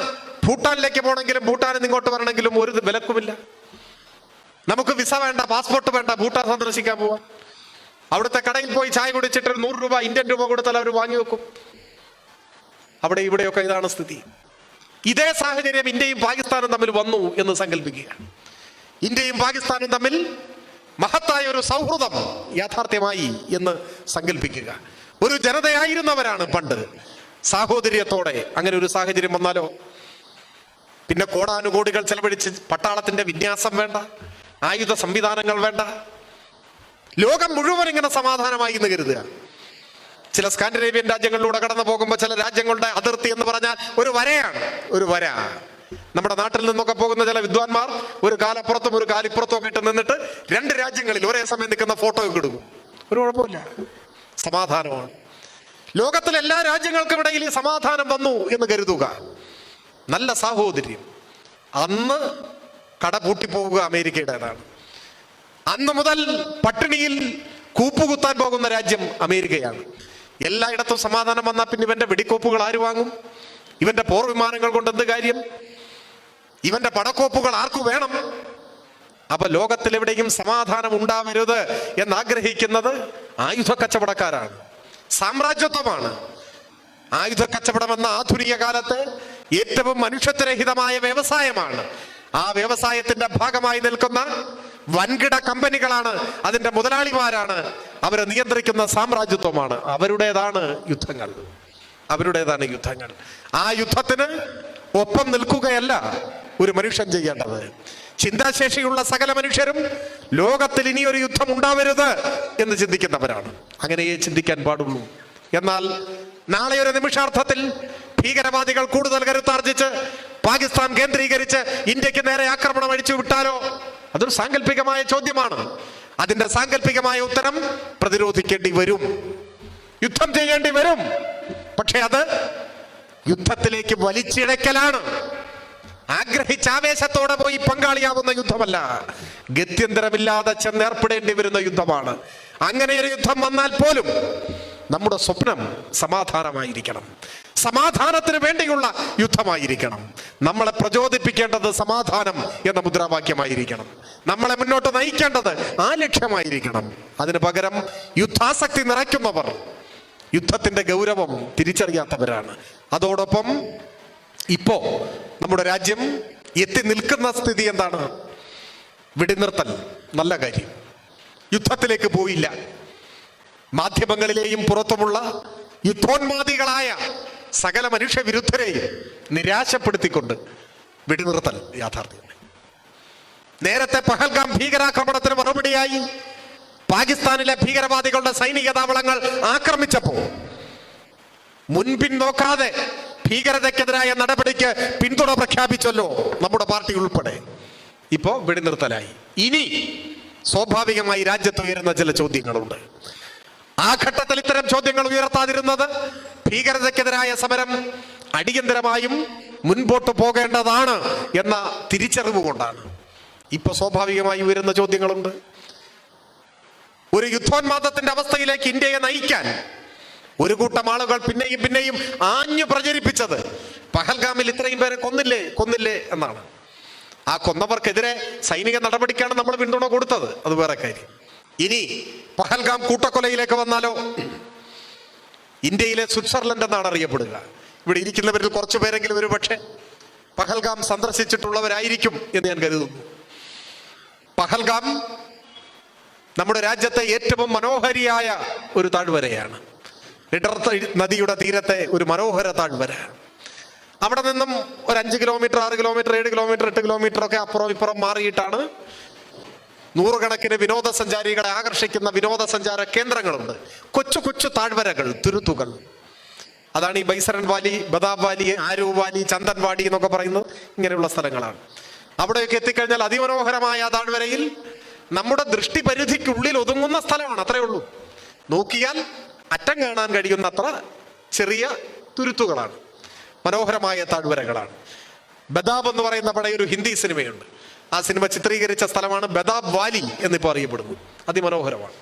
ഭൂട്ടാനിലേക്ക് പോകണമെങ്കിലും ഭൂട്ടാനിൽ നിന്ന് ഇങ്ങോട്ട് വരണമെങ്കിലും ഒരു വിലക്കുമില്ല. നമുക്ക് വിസ വേണ്ട, പാസ്പോർട്ട് വേണ്ട, ഭൂട്ടാൻ സന്ദർശിക്കാൻ പോവാം. അവിടുത്തെ കടയിൽ പോയി ചായ കുടിച്ചിട്ട് 100 രൂപ, ഇന്ത്യൻ രൂപ കൊടുത്താൽ അവർ വാങ്ങി വെക്കും. അവിടെ ഇവിടെയൊക്കെ ഇതാണ് സ്ഥിതി. ഇതേ സാഹചര്യം ഇന്ത്യയും പാകിസ്ഥാനും തമ്മിൽ വന്നു എന്ന് സങ്കല്പിക്കുക. ഇന്ത്യയും പാകിസ്ഥാനും തമ്മിൽ മഹത്തായ ഒരു സൗഹൃദം യാഥാർത്ഥ്യമായി എന്ന് സങ്കല്പിക്കുക. ഒരു ജനതയായിരുന്നവരാണ് പണ്ട്. സാഹോദര്യത്തോടെ അങ്ങനെ ഒരു സാഹചര്യം വന്നാലോ പിന്നെ കോടാനുകോടികൾ ചെലവഴിച്ച് പട്ടാളത്തിന്റെ വിന്യാസം വേണ്ട, ആയുധ സംവിധാനങ്ങൾ വേണ്ട. ലോകം മുഴുവൻ ഇങ്ങനെ സമാധാനമായി എന്ന് കരുതുക. ചില സ്കാൻഡിനേവിയൻ രാജ്യങ്ങളിലൂടെ കടന്നു പോകുമ്പോൾ ചില രാജ്യങ്ങളുടെ അതിർത്തി എന്ന് പറഞ്ഞാൽ ഒരു വരയാണ്, ഒരു വര. നമ്മുടെ നാട്ടിൽ നിന്നൊക്കെ പോകുന്ന ചില വിദ്വാൻമാർ ഒരു കാലപ്പുറത്തും ഒരു കാലിപ്പുറത്തും ഒക്കെ ഇട്ട് നിന്നിട്ട് 2 രാജ്യങ്ങളിൽ ഒരേ സമയം നിൽക്കുന്ന ഫോട്ടോ ഒക്കെ എടുക്കും. ഒരു കുഴപ്പമില്ല, സമാധാനമാണ്. ലോകത്തിലെ എല്ലാ രാജ്യങ്ങൾക്കും ഇടയിൽ ഈ സമാധാനം വന്നു എന്ന് കരുതുക. നല്ല സാഹോദര്യം. അന്ന് കട പൂട്ടിപ്പോവുക അമേരിക്കയുടേതാണ്. അന്ന് മുതൽ പട്ടിണിയിൽ കൂപ്പുകുത്താൻ പോകുന്ന രാജ്യം അമേരിക്കയാണ്. എല്ലായിടത്തും സമാധാനം വന്നാൽ പിന്നെ ഇവന്റെ വെടിക്കോപ്പുകൾ ആര് വാങ്ങും? ഇവന്റെ പോർ വിമാനങ്ങൾ കൊണ്ട് എന്ത് കാര്യം? ഇവന്റെ പടക്കോപ്പുകൾ ആർക്കു വേണം? അപ്പൊ ലോകത്തിലെവിടെയും സമാധാനം ഉണ്ടാവരുത് എന്നാഗ്രഹിക്കുന്നത് ആയുധ കച്ചവടക്കാരാണ്, സാമ്രാജ്യത്വമാണ്. ആയുധ കച്ചവടം എന്ന ആധുനിക കാലത്ത് ഏറ്റവും മനുഷ്യത്വരഹിതമായ വ്യവസായമാണ്. ആ വ്യവസായത്തിന്റെ ഭാഗമായി നിൽക്കുന്ന വൻകിട കമ്പനികളാണ് അതിന്റെ മുതലാളിമാരാണ്. അവരെ നിയന്ത്രിക്കുന്ന സാമ്രാജ്യത്വമാണ്. അവരുടേതാണ് യുദ്ധങ്ങൾ. അവരുടേതാണ് യുദ്ധങ്ങൾ. ആ യുദ്ധത്തിന് ഒപ്പം നിൽക്കുകയല്ല ഒരു മനുഷ്യൻ ചെയ്യേണ്ടത്. ചിന്താശേഷിയുള്ള സകല മനുഷ്യരും ലോകത്തിൽ ഇനിയൊരു യുദ്ധം ഉണ്ടാവരുത് എന്ന് ചിന്തിക്കുന്നവരാണ്. അങ്ങനെയേ ചിന്തിക്കാൻ പാടുള്ളൂ. എന്നാൽ നാളെ ഒരു നിമിഷാർത്ഥത്തിൽ ഭീകരവാദികൾ കൂടുതൽ കരുത്താർജിച്ച് പാകിസ്ഥാൻ കേന്ദ്രീകരിച്ച് ഇന്ത്യക്ക് നേരെ ആക്രമണം അഴിച്ചു വിട്ടാലോ? അതൊരു സാങ്കല്പികമായ ചോദ്യമാണ്. അതിന്റെ സാങ്കല്പികമായ ഉത്തരം പ്രതിരോധിക്കേണ്ടി വരും, യുദ്ധം ചെയ്യേണ്ടി വരും. പക്ഷെ അത് യുദ്ധത്തിലേക്ക് വലിച്ചിഴക്കലാണ്. ആഗ്രഹിച്ച ആവേശത്തോടെ പോയി പങ്കാളിയാവുന്ന യുദ്ധമല്ല, ഗത്യന്തരമില്ലാതെ ചെന്നേർപ്പെടേണ്ടി വരുന്ന യുദ്ധമാണ്. അങ്ങനെ ഒരു യുദ്ധം വന്നാൽ പോലും നമ്മുടെ സ്വപ്നം സമാധാനമായിരിക്കണം, സമാധാനത്തിന് വേണ്ടിയുള്ള യുദ്ധമായിരിക്കണം. നമ്മളെ പ്രചോദിപ്പിക്കേണ്ടത് സമാധാനം എന്ന മുദ്രാവാക്യമായിരിക്കണം. നമ്മളെ മുന്നോട്ട് നയിക്കേണ്ടത് ആ ലക്ഷ്യമായിരിക്കണം. അതിന് പകരം യുദ്ധാസക്തി നിറയ്ക്കുന്നവർ യുദ്ധത്തിന്റെ ഗൗരവം തിരിച്ചറിയാത്തവരാണ്. അതോടൊപ്പം ഇപ്പോ നമ്മുടെ രാജ്യം എത്തി നിൽക്കുന്ന സ്ഥിതി എന്താണ്? വെടിനിർത്തൽ നല്ല കാര്യം, യുദ്ധത്തിലേക്ക് പോയില്ല. മാധ്യമങ്ങളിലെയും പുറത്തുമുള്ള യുദ്ധോന്മാദികളായ സകല മനുഷ്യവിരുദ്ധരെയും നിരാശപ്പെടുത്തിക്കൊണ്ട് വെടിനിർത്തൽ യാഥാർത്ഥ്യം. നേരത്തെ പഹൽഗാം ഭീകരാക്രമണത്തിന് മറുപടിയായി പാകിസ്ഥാനിലെ ഭീകരവാദികളുടെ സൈനിക താവളങ്ങൾ ആക്രമിച്ചപ്പോ മുൻപിൻ നോക്കാതെ ഭീകരതയ്ക്കെതിരായ നടപടിക്ക് പിന്തുണ പ്രഖ്യാപിച്ചല്ലോ നമ്മുടെ പാർട്ടി ഉൾപ്പെടെ. ഇപ്പോ വെടിനിർത്തലായി. ഇനി സ്വാഭാവികമായി രാജ്യത്ത് ഉയരുന്ന ചില ചോദ്യങ്ങളുണ്ട്. ആ ഘട്ടത്തിൽ ഇത്തരം ചോദ്യങ്ങൾ ഉയർത്താതിരുന്നത് ഭീകരതയ്ക്കെതിരായ സമരം അടിയന്തരമായും മുൻപോട്ട് പോകേണ്ടതാണ് എന്ന തിരിച്ചറിവ് കൊണ്ടാണ്. ഇപ്പൊ സ്വാഭാവികമായി ഉയരുന്ന ചോദ്യങ്ങളുണ്ട്. ഒരു യുദ്ധോന്മാദത്തിന്റെ അവസ്ഥയിലേക്ക് ഇന്ത്യയെ നയിക്കാൻ ഒരു കൂട്ടം ആളുകൾ പിന്നെയും പിന്നെയും ആഞ്ഞു പ്രചരിപ്പിച്ചത് പഹൽഗാമിൽ ഇത്രയും പേരെ കൊന്നില്ലേ എന്നാണ്. ആ കൊന്നവർക്കെതിരെ സൈനിക നടപടിക്കാണ് നമ്മൾ പിന്തുണ കൊടുത്തത്, അത് വേറെ കാര്യം. ഇനി പഹൽഗാം കൂട്ടക്കൊലയിലേക്ക് വന്നാലോ? ഇന്ത്യയിലെ സ്വിറ്റ്സർലൻഡ് എന്നാണ് അറിയപ്പെടുക. ഇവിടെ ഇരിക്കുന്നവരിൽ കുറച്ചു പേരെങ്കിലും ഒരു പക്ഷേ പഹൽഗാം സന്ദർശിച്ചിട്ടുള്ളവരായിരിക്കും എന്ന് ഞാൻ കരുതുന്നു. പഹൽഗാം നമ്മുടെ രാജ്യത്തെ ഏറ്റവും മനോഹരിയായ ഒരു താഴ്വരയാണ്. ഇടർ നദിയുടെ തീരത്തെ ഒരു മനോഹര താഴ്വര. അവിടെ നിന്നും ഒരു 5 കിലോമീറ്റർ 6 കിലോമീറ്റർ 7 കിലോമീറ്റർ 8 കിലോമീറ്റർ ഒക്കെ അപ്പുറം ഇപ്പുറം മാറിയിട്ടാണ് നൂറുകണക്കിന് വിനോദസഞ്ചാരികളെ ആകർഷിക്കുന്ന വിനോദസഞ്ചാര കേന്ദ്രങ്ങളുണ്ട്. കൊച്ചു കൊച്ചു താഴ്വരകൾ, തുരുത്തുകൾ. അതാണ് ഈ Baisaran valley, Betaab valley, Aru valley, Chandanwari എന്നൊക്കെ പറയുന്നത്. ഇങ്ങനെയുള്ള സ്ഥലങ്ങളാണ്. അവിടെയൊക്കെ എത്തിക്കഴിഞ്ഞാൽ അതിമനോഹരമായ താഴ്വരയിൽ നമ്മുടെ ദൃഷ്ടി പരിധിക്കുള്ളിൽ ഒതുങ്ങുന്ന സ്ഥലമാണ്. അത്രേ ഉള്ളൂ. നോക്കിയാൽ അറ്റം കാണാൻ കഴിയുന്നത്ര ചെറിയ തുരുത്തുകളാണ്, മനോഹരമായ താഴ്വരകളാണ്. ബദാബ് എന്ന് പറയുന്ന പഴയ ഒരു ഹിന്ദി സിനിമയുണ്ട്. ആ സിനിമ ചിത്രീകരിച്ച സ്ഥലമാണ് ബദാബ് വാലി എന്നിപ്പോൾ അറിയപ്പെടുന്നു. അതിമനോഹരമാണ്.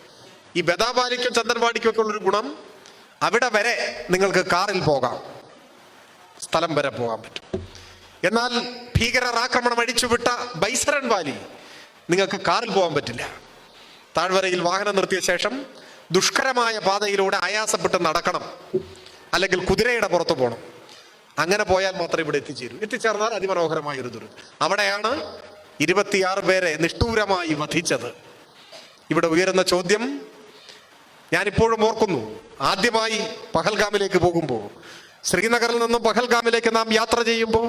ഈ ബദാബ് വാലിക്കും ചന്ദൻവാടിക്കും ഒക്കെ ഉള്ളൊരു ഗുണം, അവിടെ വരെ നിങ്ങൾക്ക് കാറിൽ പോകാം, സ്ഥലം വരെ പോകാൻ പറ്റും. എന്നാൽ ഭീകരർ ആക്രമണം അഴിച്ചുവിട്ട ബൈസരൻ വാലി നിങ്ങൾക്ക് കാറിൽ പോകാൻ പറ്റില്ല. താഴ്വരയിൽ വാഹനം നിർത്തിയ ശേഷം ദുഷ്കരമായ പാതയിലൂടെ ആയാസപ്പെട്ട് നടക്കണം, അല്ലെങ്കിൽ കുതിരയുടെ പുറത്ത് പോകണം. അങ്ങനെ പോയാൽ മാത്രമേ ഇവിടെ എത്തിച്ചേർന്നാൽ അതിമനോഹരമായ ഒരു ദുരിതം. അവിടെയാണ് 26 പേരെ നിഷ്ഠൂരമായി വധിച്ചത്. ഇവിടെ ഉയരുന്ന ചോദ്യം ഞാനിപ്പോഴും ഓർക്കുന്നു. ആദ്യമായി പഹൽഗാമിലേക്ക് പോകുമ്പോൾ, ശ്രീനഗറിൽ നിന്നും പഹൽഗാമിലേക്ക് നാം യാത്ര ചെയ്യുമ്പോൾ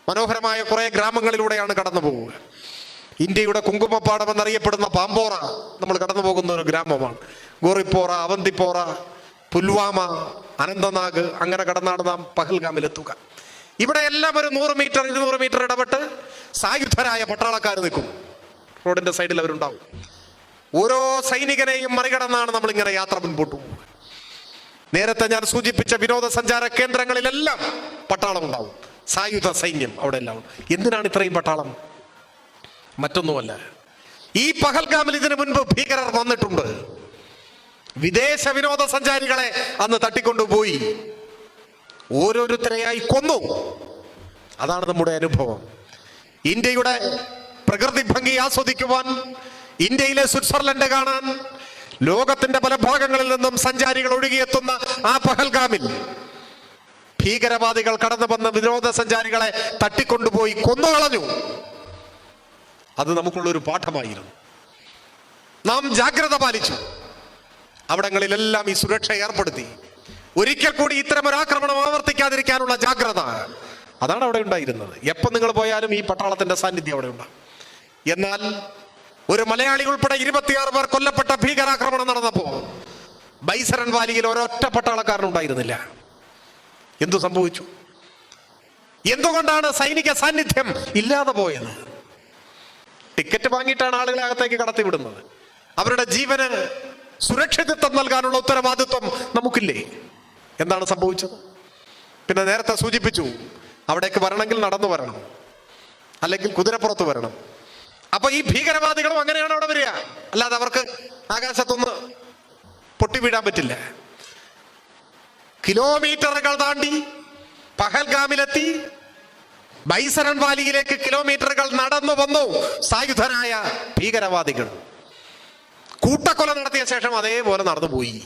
മനോഹരമായ കുറെ ഗ്രാമങ്ങളിലൂടെയാണ് കടന്നു പോകുക. ഇന്ത്യയുടെ കുങ്കുമപ്പാടം എന്നറിയപ്പെടുന്ന പാമ്പോറ നമ്മൾ കടന്നു പോകുന്ന ഒരു ഗ്രാമമാണ്. ഗോറിപ്പോറ, അവന്തിപ്പോറ, പുൽവാമ, അനന്തനാഗ്, അങ്ങനെ കടന്നാണ് നാം പഹൽഗാമിലെത്തുക. ഇവിടെ എല്ലാം ഒരു 100 മീറ്റർ 200 മീറ്റർ ഇടപെട്ട് സായുധരായ പട്ടാളക്കാർ നിൽക്കും. റോഡിന്റെ സൈഡിൽ അവരുണ്ടാവും. ഓരോ സൈനികനെയും മറികടന്നാണ് നമ്മൾ ഇങ്ങനെ യാത്ര മുൻപോട്ട് പോകുക. നേരത്തെ ഞാൻ സൂചിപ്പിച്ച വിനോദസഞ്ചാര കേന്ദ്രങ്ങളിലെല്ലാം പട്ടാളം ഉണ്ടാവും, സായുധ സൈന്യം അവിടെ എല്ലാം ഉണ്ട്. എന്തിനാണ് ഇത്രയും പട്ടാളം? മറ്റൊന്നുമല്ല, ഈ പഹൽഗാമിൽ ഇതിനു മുൻപ് ഭീകരർ വന്നിട്ടുണ്ട്. വിദേശ വിനോദസഞ്ചാരികളെ അന്ന് തട്ടിക്കൊണ്ടുപോയി ഓരോരുത്തരെയായി കൊന്നു. അതാണ് നമ്മുടെ അനുഭവം. ഇന്ത്യയുടെ പ്രകൃതി ഭംഗി ആസ്വദിക്കുവാൻ, ഇന്ത്യയിലെ സ്വിറ്റ്സർലൻഡ് കാണാൻ ലോകത്തിന്റെ പല ഭാഗങ്ങളിൽ നിന്നും സഞ്ചാരികൾ ഒഴുകിയെത്തുന്ന ആ പഹൽഗാമിൽ ഭീകരവാദികൾ കടന്നു വന്ന വിനോദസഞ്ചാരികളെ തട്ടിക്കൊണ്ടുപോയി കൊന്നുകളഞ്ഞു. അത് നമുക്കുള്ളൊരു പാഠമായിരുന്നു. നാം ജാഗ്രത പാലിച്ചു. അവിടങ്ങളിലെല്ലാം ഈ സുരക്ഷ ഏർപ്പെടുത്തി. ഒരിക്കൽ കൂടി ഇത്തരം ഒരു ആക്രമണം ആവർത്തിക്കാതിരിക്കാനുള്ള ജാഗ്രത, അതാണ് അവിടെ ഉണ്ടായിരുന്നത്. എപ്പം നിങ്ങൾ പോയാലും ഈ പട്ടാളത്തിന്റെ സാന്നിധ്യം അവിടെ ഉണ്ടാകും. എന്നാൽ ഒരു മലയാളി ഉൾപ്പെടെ 26 പേർ കൊല്ലപ്പെട്ട ഭീകരാക്രമണം നടന്നപ്പോ ബൈസരൻ വാലിയിൽ ഒരൊറ്റ പട്ടാളക്കാരനുണ്ടായിരുന്നില്ല. എന്തു സംഭവിച്ചു? എന്തുകൊണ്ടാണ് സൈനിക സാന്നിധ്യം ഇല്ലാതെ പോയത്? ടിക്കറ്റ് വാങ്ങിയിട്ടാണ് ആളുകളെ അകത്തേക്ക് കടത്തിവിടുന്നത്. അവരുടെ ജീവന് സുരക്ഷിതത്വം നൽകാനുള്ള ഉത്തരവാദിത്വം നമുക്കില്ലേ? എന്താണ് സംഭവിച്ചത്? പിന്നെ നേരത്തെ സൂചിപ്പിച്ചു, അവിടേക്ക് വരണമെങ്കിൽ നടന്നു വരണം, അല്ലെങ്കിൽ കുതിരപ്പുറത്ത് വരണം. അപ്പൊ ഈ ഭീകരവാദികളും അങ്ങനെയാണ് അവിടെ വരിക, അല്ലാതെ അവർക്ക് ആകാശത്തൊന്ന് പൊട്ടി വീഴാൻ പറ്റില്ല. കിലോമീറ്ററുകൾ താണ്ടി പഹൽഗാമിലെത്തി ബൈസരൻ വാലിയിലേക്ക് കിലോമീറ്ററുകൾ നടന്നു വന്നു സായുധരായ ഭീകരവാദികൾ. കൂട്ടക്കൊല നടത്തിയ ശേഷം അതേപോലെ നടന്നുപോയി.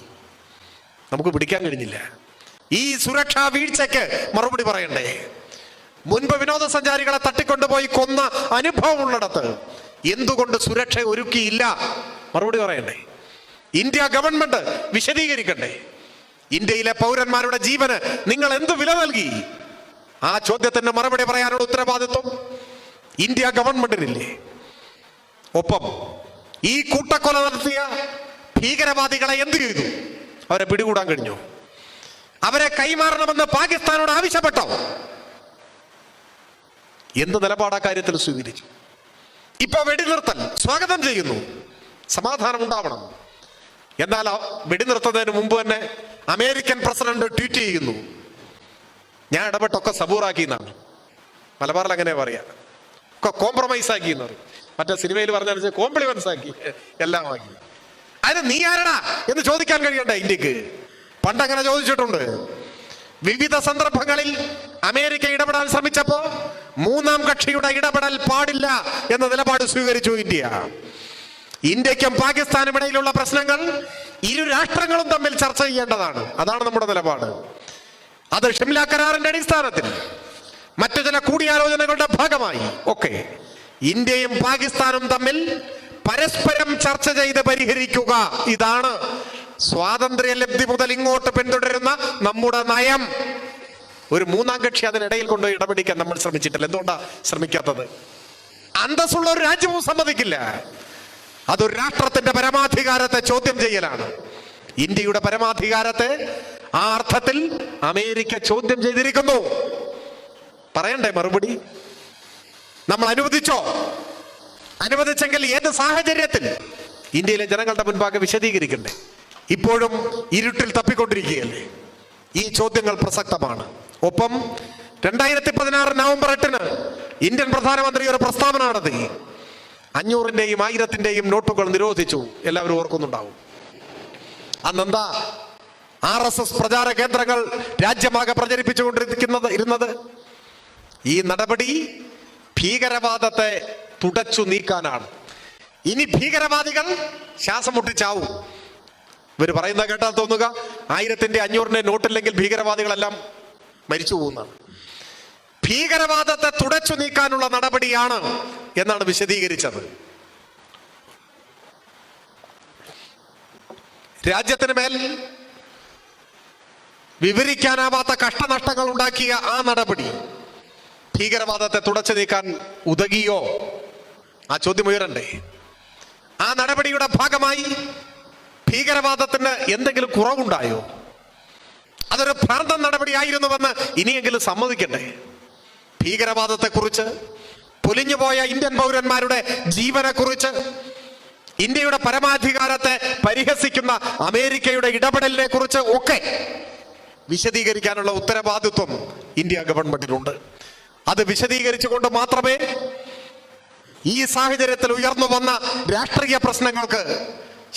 നമുക്ക് പിടിക്കാൻ കഴിഞ്ഞില്ല. ഈ സുരക്ഷാ വീഴ്ചയ്ക്ക് മറുപടി പറയണ്ടേ? മുൻപ് വിനോദസഞ്ചാരികളെ തട്ടിക്കൊണ്ടുപോയി കൊന്ന അനുഭവമുള്ളിടത്ത് എന്തുകൊണ്ട് സുരക്ഷ ഒരുക്കിയില്ല? മറുപടി പറയണ്ടേ? ഇന്ത്യ ഗവൺമെന്റ് വിശദീകരിക്കണ്ടേ? ഇന്ത്യയിലെ പൗരന്മാരുടെ ജീവന് നിങ്ങൾ എന്ത് വില നൽകി? ആ ചോദ്യത്തിന് മറുപടി പറയാനുള്ള ഉത്തരവാദിത്വം ഇന്ത്യ ഗവൺമെന്റിനില്ലേ? ഒപ്പം ഈ കൂട്ടക്കൊല നടത്തിയ ഭീകരവാദികളെ എന്ത് ചെയ്തു? അവരെ പിടികൂടാൻ കഴിഞ്ഞോ? അവരെ കൈമാറണമെന്ന് പാകിസ്ഥാനോട് ആവശ്യപ്പെട്ടോ? എന്ത് നിലപാടാ കാര്യത്തിൽ സ്വീകരിച്ചു? ഇപ്പൊ വെടിനിർത്തൽ സ്വാഗതം ചെയ്യുന്നു, സമാധാനം ഉണ്ടാവണം. എന്നാൽ വെടിനിർത്തുന്നതിന് മുമ്പ് തന്നെ അമേരിക്കൻ പ്രസിഡന്റ് ട്വീറ്റ് ചെയ്യുന്നു, ഞാൻ ഇടപെട്ടൊക്കെ സബൂറാക്കി എന്നാണ്. മലബാറിൽ അങ്ങനെ പറയാ, ഒക്കെ കോംപ്രമൈസ് ആക്കി എന്ന് പറയും. മറ്റേ സിനിമയിൽ പറഞ്ഞ കോംപ്ലിമെന്റ്സ് ആക്കി, എല്ലാം ആക്കി. അതിന് നീ ആരടാ എന്ന് ചോദിക്കാൻ കഴിയണ്ടേ ഇന്ത്യക്ക്? പണ്ടങ്ങനെ ചോദിച്ചിട്ടുണ്ട്. വിവിധ സന്ദർഭങ്ങളിൽ അമേരിക്ക ഇടപെടാൻ ശ്രമിച്ചപ്പോ മൂന്നാം കക്ഷിയുടെ ഇടപെടൽ പാടില്ല എന്ന നിലപാട് സ്വീകരിച്ചു ഇന്ത്യ. ഇന്ത്യക്കും പാകിസ്ഥാനും ഇടയിലുള്ള പ്രശ്നങ്ങൾ ഇരു രാഷ്ട്രങ്ങളും തമ്മിൽ ചർച്ച ചെയ്യേണ്ടതാണ്. അതാണ് നമ്മുടെ നിലപാട്. അത് ഷിംല കരാറിന്റെ അടിസ്ഥാനത്തിൽ മറ്റു ചില കൂടിയാലോചനകളുടെ ഭാഗമായി ഒക്കെ ഇന്ത്യയും പാകിസ്ഥാനും തമ്മിൽ പരസ്പരം ചർച്ച ചെയ്ത് പരിഹരിക്കുക. ഇതാണ് സ്വാതന്ത്ര്യ ലബ്ധി മുതൽ ഇങ്ങോട്ട് പിന്തുടരുന്ന നമ്മുടെ നയം. ഒരു മൂന്നാം കക്ഷി അതിനിടയിൽ കൊണ്ട് ഇടപെടിക്കാൻ നമ്മൾ ശ്രമിച്ചിട്ടില്ല. എന്തുകൊണ്ടാ ശ്രമിക്കാത്തത്? അന്തസ്സുള്ള ഒരു രാജ്യവും സമ്മതിക്കില്ല. അതൊരു രാഷ്ട്രത്തിന്റെ പരമാധികാരത്തെ ചോദ്യം ചെയ്യലാണ്. ഇന്ത്യയുടെ പരമാധികാരത്തെ ആ അർത്ഥത്തിൽ അമേരിക്ക ചോദ്യം ചെയ്തിരിക്കുന്നു. പറയണ്ടേ മറുപടി? നമ്മൾ അനുവദിച്ചോ? അനുവദിച്ചെങ്കിൽ ഏത് സാഹചര്യത്തിൽ? ഇന്ത്യയിലെ ജനങ്ങളുടെ മുൻപാകെ വിശദീകരിക്കണ്ടേ? ഇപ്പോഴും ഇരുട്ടിൽ തപ്പിക്കൊണ്ടിരിക്കുകയല്ലേ? ഈ ചോദ്യങ്ങൾ പ്രസക്തമാണ്. ഒപ്പം 2016 നവംബർ 8 ഇന്ത്യൻ പ്രധാനമന്ത്രി ഒരു പ്രസ്താവന നടത്തി. 500-ന്റെയും 1000-ന്റെയും നോട്ടുകൾ നിരോധിച്ചു. എല്ലാവരും ഓർക്കുന്നുണ്ടാവും. അന്നെന്താ RSS പ്രചാര കേന്ദ്രങ്ങൾ രാജ്യമാകെ പ്രചരിപ്പിച്ചുകൊണ്ടിരിക്കുന്നത്? ഈ നടപടി ഭീകരവാദത്തെ തുടച്ചു നീക്കാനാണ്. ഇനി ഭീകരവാദികൾ ശ്വാസം മുട്ടിച്ചാവും. ഇവർ പറയുന്ന കേട്ടാൽ തോന്നുക 1000-ന്റെ 500-ന്റെ നോട്ടില്ലെങ്കിൽ ഭീകരവാദികളെല്ലാം മരിച്ചു പോകുന്നതാണ്. ഭീകരവാദത്തെ തുടച്ചു നീക്കാനുള്ള നടപടിയാണ് എന്നാണ് വിശദീകരിച്ചത്. രാജ്യത്തിന് മേൽ വിവരിക്കാനാവാത്ത കഷ്ടനഷ്ടങ്ങൾ ഉണ്ടാക്കിയ ആ നടപടി ഭീകരവാദത്തെ തുടച്ചു നീക്കാൻ ഉതകിയോ? ആ ചോദ്യം ഉയരണ്ടേ? ആ നടപടിയുടെ ഭാഗമായി ഭീകരവാദത്തിന് എന്തെങ്കിലും കുറവുണ്ടായോ? അതൊരു ഭ്രാന്തൻ നടപടിയായിരുന്നുവെന്ന് ഇനിയെങ്കിലും സമ്മതിക്കണ്ടേ? ഭീകരവാദത്തെക്കുറിച്ച്, പൊലിഞ്ഞുപോയ ഇന്ത്യൻ പൗരന്മാരുടെ ജീവനെ കുറിച്ച്, ഇന്ത്യയുടെ പരമാധികാരത്തെ പരിഹസിക്കുന്ന അമേരിക്കയുടെ ഇടപെടലിനെ കുറിച്ച് ഒക്കെ വിശദീകരിക്കാനുള്ള ഉത്തരവാദിത്വം ഇന്ത്യ ഗവൺമെന്റിനുണ്ട്. അത് വിശദീകരിച്ചുകൊണ്ട് മാത്രമേ ഈ സാഹചര്യത്തിൽ ഉയർന്നു വന്ന രാഷ്ട്രീയ പ്രശ്നങ്ങൾക്ക്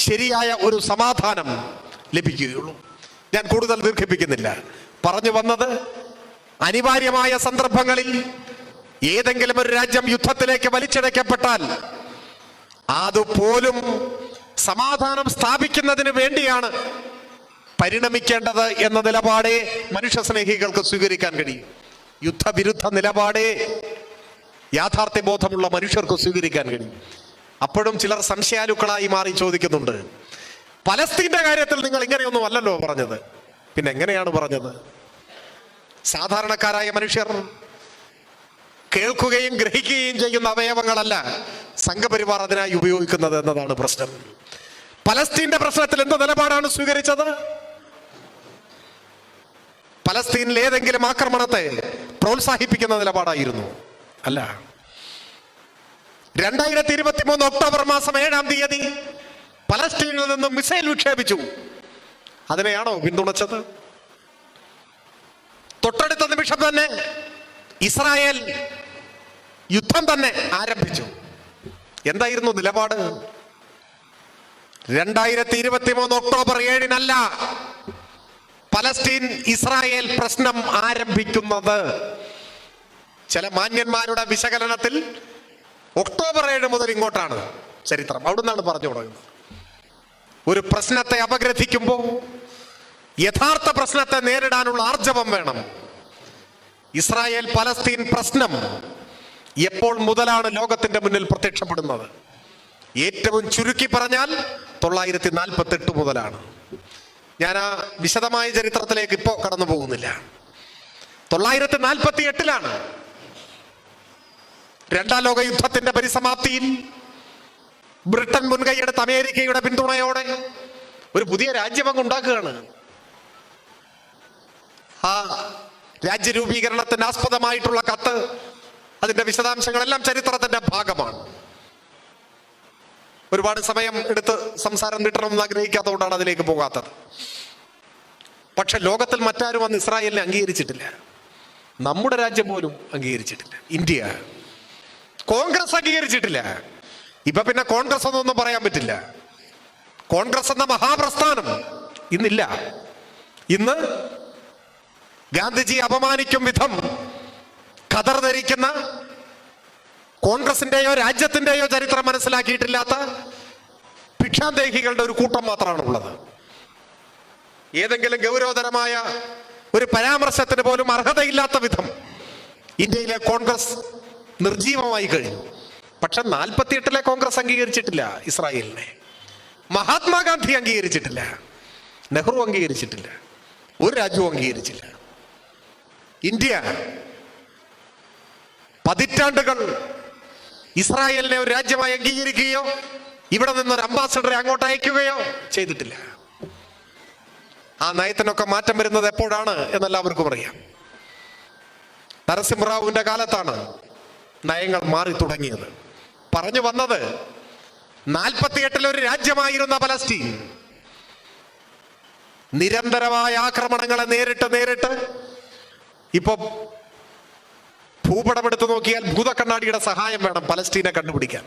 ശരിയായ ഒരു സമാധാനം ലഭിക്കുകയുള്ളൂ. ഞാൻ കൂടുതൽ ദീർഘിപ്പിക്കുന്നില്ല. പറഞ്ഞു വന്നത്, അനിവാര്യമായ സന്ദർഭങ്ങളിൽ ഏതെങ്കിലും ഒരു രാജ്യം യുദ്ധത്തിലേക്ക് വലിച്ചിഴക്കപ്പെട്ടാൽ അതുപോലും സമാധാനം സ്ഥാപിക്കുന്നതിന് വേണ്ടിയാണ് പരിണമിക്കേണ്ടത് എന്ന നിലപാടേ മനുഷ്യസ്നേഹികൾക്ക് സ്വീകരിക്കാൻ കഴിയും. യുദ്ധവിരുദ്ധ നിലപാടേ യാഥാർത്ഥ്യബോധമുള്ള മനുഷ്യർക്ക് സ്വീകരിക്കാൻ കഴിയും. അപ്പോഴും ചിലർ സംശയാലുക്കളായി മാറി ചോദിക്കുന്നുണ്ട്, പലസ്തീന്റെ കാര്യത്തിൽ നിങ്ങൾ ഇങ്ങനെയൊന്നും അല്ലല്ലോ പറഞ്ഞത്. പിന്നെ എങ്ങനെയാണ് പറഞ്ഞത്? സാധാരണക്കാരായ മനുഷ്യർ കേൾക്കുകയും ഗ്രഹിക്കുകയും ചെയ്യുന്ന അവയവങ്ങളല്ല സംഘപരിവാർ അതിനായി ഉപയോഗിക്കുന്നത് എന്നതാണ് പ്രശ്നം. പലസ്തീന്റെ പ്രശ്നത്തിൽ എന്ത് നിലപാടാണ് സ്വീകരിച്ചത്? പലസ്തീനിൽ ഏതെങ്കിലും ആക്രമണത്തെ പ്രോത്സാഹിപ്പിക്കുന്ന നിലപാടായിരുന്നു? അല്ല. 2023 ഒക്ടോബർ മാസം 7-ാം തീയതി പലസ്തീനിൽ നിന്നും മിസൈൽ വിക്ഷേപിച്ചു. അതിനെയാണോ പിന്തുണച്ചത്? തൊട്ടടുത്ത നിമിഷം തന്നെ ഇസ്രായേൽ യുദ്ധം തന്നെ ആരംഭിച്ചു. എന്തായിരുന്നു നിലപാട്? 2023 ഒക്ടോബർ 7-നല്ല പലസ്തീൻ ഇസ്രായേൽ പ്രശ്നം ആരംഭിക്കുന്നത്. ചില മാന്യന്മാരുടെ വിശകലനത്തിൽ ഒക്ടോബർ 7 മുതൽ ഇങ്ങോട്ടാണ് ചരിത്രം. അവിടുന്നാണ് പറഞ്ഞു തുടങ്ങുന്നത്. ഒരു പ്രശ്നത്തെ അപഗ്രഥിക്കുമ്പോൾ യഥാർത്ഥ പ്രശ്നത്തെ നേരിടാനുള്ള ആർജവം വേണം. ഇസ്രായേൽ പലസ്തീൻ പ്രശ്നം എപ്പോൾ മുതലാണ് ലോകത്തിന്റെ മുന്നിൽ പ്രത്യക്ഷപ്പെടുന്നത്? ഏറ്റവും ചുരുക്കി പറഞ്ഞാൽ 948 മുതലാണ്. ഞാൻ ആ വിശദമായ ചരിത്രത്തിലേക്ക് ഇപ്പോൾ കടന്നു പോകുന്നില്ല. 948-ലാണ് രണ്ടാം ലോക യുദ്ധത്തിന്റെ പരിസമാപ്തിയിൽ ബ്രിട്ടൻ മുൻകൈയെടുത്ത് അമേരിക്കയുടെ പിന്തുണയോടെ ഒരു പുതിയ രാജ്യം അങ്ങ് ഉണ്ടാക്കുകയാണ്. ആ രാജ്യരൂപീകരണത്തിന് ആസ്പദമായിട്ടുള്ള കത്ത്, അതിന്റെ വിശദാംശങ്ങളെല്ലാം ചരിത്രത്തിന്റെ ഭാഗമാണ്. ഒരുപാട് സമയം എടുത്ത് സംസാരം നീട്ടണമെന്ന് ആഗ്രഹിക്കാത്തതുകൊണ്ടാണ് അതിലേക്ക് പോകാത്തത്. പക്ഷെ ലോകത്തിൽ മറ്റാരും അന്ന് ഇസ്രായേലിനെ അംഗീകരിച്ചിട്ടില്ല. നമ്മുടെ രാജ്യം പോലും അംഗീകരിച്ചിട്ടില്ല. ഇന്ത്യ, കോൺഗ്രസ് അംഗീകരിച്ചിട്ടില്ല. ഇപ്പൊ പിന്നെ കോൺഗ്രസ് എന്നൊന്നും പറയാൻ പറ്റില്ല. കോൺഗ്രസ് എന്ന മഹാപ്രസ്ഥാനം ഇന്നില്ല. ഇന്ന് ഗാന്ധിജി അപമാനിക്കും വിധം ഖദർ ധരിക്കുന്ന, കോൺഗ്രസിന്റെയോ രാജ്യത്തിന്റെയോ ചരിത്രം മനസ്സിലാക്കിയിട്ടില്ലാത്ത ഭിക്ഷാന്തേഹികളുടെ ഒരു കൂട്ടം മാത്രമാണുള്ളത്. ഏതെങ്കിലും ഗൗരവതരമായ ഒരു പരാമർശത്തിന് പോലും അർഹതയില്ലാത്ത വിധം ഇന്ത്യയിലെ കോൺഗ്രസ് നിർജീവമായി കഴിഞ്ഞു. പക്ഷെ 48-ലെ കോൺഗ്രസ് അംഗീകരിച്ചിട്ടില്ല ഇസ്രായേലിനെ. മഹാത്മാഗാന്ധി അംഗീകരിച്ചിട്ടില്ല, നെഹ്റു അംഗീകരിച്ചിട്ടില്ല, ഒരു രാജ്യവും അംഗീകരിച്ചില്ല. ഇന്ത്യ പതിറ്റാണ്ടുകൾ ഇസ്രായേലിനെ ഒരു രാജ്യമായി അംഗീകരിക്കുകയോ ഇവിടെ നിന്നൊരു അംബാസഡറെ അങ്ങോട്ട് അയക്കുകയോ ചെയ്തിട്ടില്ല. ആ നയത്തിനൊക്കെ മാറ്റം വരുന്നത് എപ്പോഴാണ് എന്നെല്ലാവർക്കും അറിയാം. നരസിംഹറാവുവിന്റെ കാലത്താണ് നയങ്ങൾ മാറി തുടങ്ങിയത്. പറഞ്ഞു വന്നത് 48-ൽ ഒരു രാജ്യമായിരുന്ന പലസ്തീൻ നിരന്തരമായ ആക്രമണങ്ങളെ നേരിട്ട് ഇപ്പൊ ഭൂപടമെടുത്ത് നോക്കിയാൽ ഭൂതക്കണ്ണാടിയുടെ സഹായം വേണം പലസ്തീനെ കണ്ടുപിടിക്കാൻ.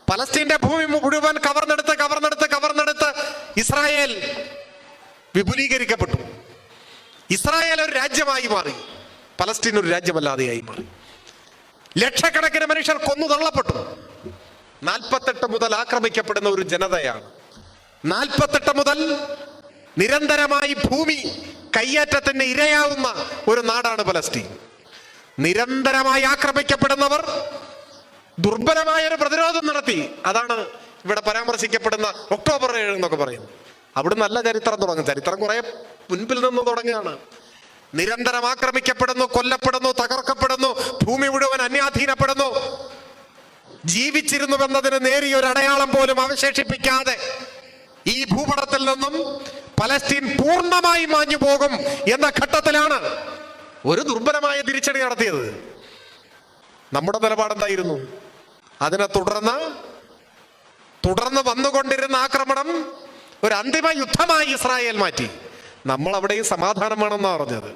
പലസ്തീന്റെ ഭൂമി മുഴുവൻ കവർന്നെടുത്ത് ഇസ്രായേൽ വിപുലീകരിക്കപ്പെട്ടു. ഇസ്രായേൽ ഒരു രാജ്യമായി മാറി, പലസ്തീൻ ഒരു രാജ്യമല്ലാതെയായി മാറി. ലക്ഷക്കണക്കിന് മനുഷ്യർ കൊന്നു തള്ളപ്പെട്ടു. 48 മുതൽ ആക്രമിക്കപ്പെടുന്ന ഒരു ജനതയാണ്. 48 മുതൽ നിരന്തരമായി ഭൂമി കയ്യേറ്റത്തിന് ഇരയാവുന്ന ഒരു നാടാണ് പലസ്തീൻ. നിരന്തരമായി ആക്രമിക്കപ്പെടുന്നവർ ദുർബലമായ ഒരു പ്രതിരോധം നടത്തി. അതാണ് ഇവിടെ പരാമർശിക്കപ്പെടുന്ന ഒക്ടോബർ 7 എന്നൊക്കെ പറയുന്നത്. അവിടെ നല്ല ചരിത്രം തുടങ്ങും. ചരിത്രം കുറെ മുൻപിൽ നിന്ന് തുടങ്ങുകയാണ്. നിരന്തരം ആക്രമിക്കപ്പെടുന്നു, കൊല്ലപ്പെടുന്നു, തകർക്കപ്പെടുന്നു, ഭൂമി മുഴുവൻ അന്യാധീനപ്പെടുന്നു. ജീവിച്ചിരുന്നുവെന്നതിന് നേരിയൊരു അടയാളം പോലും അവശേഷിപ്പിക്കാതെ ഈ ഭൂപടത്തിൽ നിന്നും പലസ്തീൻ പൂർണ്ണമായി മാഞ്ഞു പോകും എന്ന ഘട്ടത്തിലാണ് ഒരു ദുർബലമായ തിരിച്ചടി നടത്തിയത്. നമ്മുടെ നിലപാടെന്തായിരുന്നു? അതിനെ തുടർന്ന് വന്നുകൊണ്ടിരുന്ന ആക്രമണം ഒരു അന്തിമ യുദ്ധമായി ഇസ്രായേൽ മാറ്റി. നമ്മൾ അവിടെയും സമാധാനം വേണമെന്നാണ് പറഞ്ഞത്.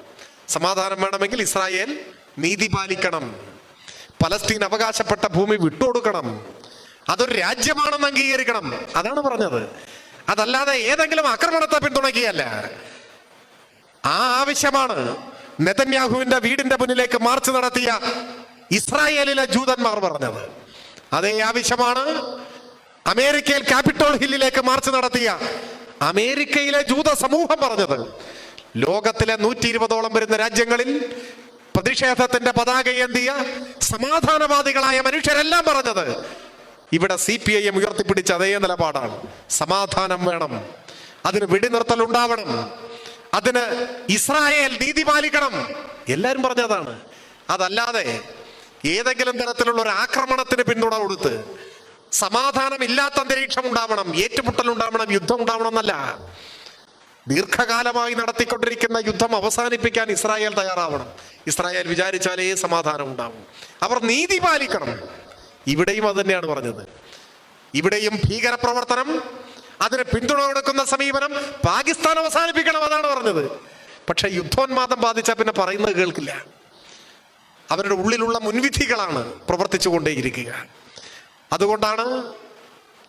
സമാധാനം വേണമെങ്കിൽ ഇസ്രായേൽ നീതി പാലിക്കണം, പലസ്തീൻ അവകാശപ്പെട്ട ഭൂമി വിട്ടുകൊടുക്കണം, അതൊരു രാജ്യമാണെന്ന് അംഗീകരിക്കണം. അതാണ് പറഞ്ഞത്. അതല്ലാതെ ഏതെങ്കിലും ആക്രമണത്തെ പിന്തുണയ്ക്കുകയല്ല. ആ ആവശ്യമാണ് നെതന്യാഹുവിന്റെ വീടിന്റെ മുന്നിലേക്ക് മാർച്ച് നടത്തിയ ഇസ്രായേലിലെ ജൂതന്മാർ പറഞ്ഞത്. അതേ ആവശ്യമാണ് അമേരിക്കയിൽ ക്യാപിറ്റോൾ ഹില്ലിലേക്ക് മാർച്ച് നടത്തിയ അമേരിക്കയിലെ ജൂത സമൂഹം പറഞ്ഞത്. ലോകത്തിലെ 120ഓളം വരുന്ന രാജ്യങ്ങളിൽ പ്രതിഷേധത്തിന്റെ പതാകയേന്തിയ സമാധാനവാദികളായ മനുഷ്യരെല്ലാം പറഞ്ഞത് ഇവിടെ CPIM ഉയർത്തിപ്പിടിച്ച അതേ നിലപാടാണ്. സമാധാനം വേണം, അതിന് വെടിനിർത്തൽ ഉണ്ടാവണം, അതിന് ഇസ്രായേൽ നീതി പാലിക്കണം. എല്ലാരും പറഞ്ഞതാണ്. അതല്ലാതെ ഏതെങ്കിലും തരത്തിലുള്ള ഒരു ആക്രമണത്തിന് പിന്തുണ കൊടുത്ത് സമാധാനമില്ലാത്ത അന്തരീക്ഷം ഉണ്ടാവണം, ഏറ്റുമുട്ടൽ ഉണ്ടാവണം, യുദ്ധം ഉണ്ടാവണം എന്നല്ല. ദീർഘകാലമായി നടത്തിക്കൊണ്ടിരിക്കുന്ന യുദ്ധം അവസാനിപ്പിക്കാൻ ഇസ്രായേൽ തയ്യാറാവണം. ഇസ്രായേൽ വിചാരിച്ചാലേ സമാധാനം ഉണ്ടാവും. അവർ നീതി പാലിക്കണം. ഇവിടെയും അത് തന്നെയാണ് പറഞ്ഞത്. ഇവിടെയും ഭീകരപ്രവർത്തനം, അതിന് പിന്തുണ കൊടുക്കുന്ന സമീപനം പാകിസ്ഥാൻ അവസാനിപ്പിക്കണം, അതാണ് പറഞ്ഞത്. പക്ഷെ യുദ്ധോന്മാദം ബാധിച്ചാൽ പിന്നെ പറയുന്നത് കേൾക്കില്ല. അവരുടെ ഉള്ളിലുള്ള മുൻവിധികളാണ് പ്രവർത്തിച്ചു കൊണ്ടേയിരിക്കുക. അതുകൊണ്ടാണ്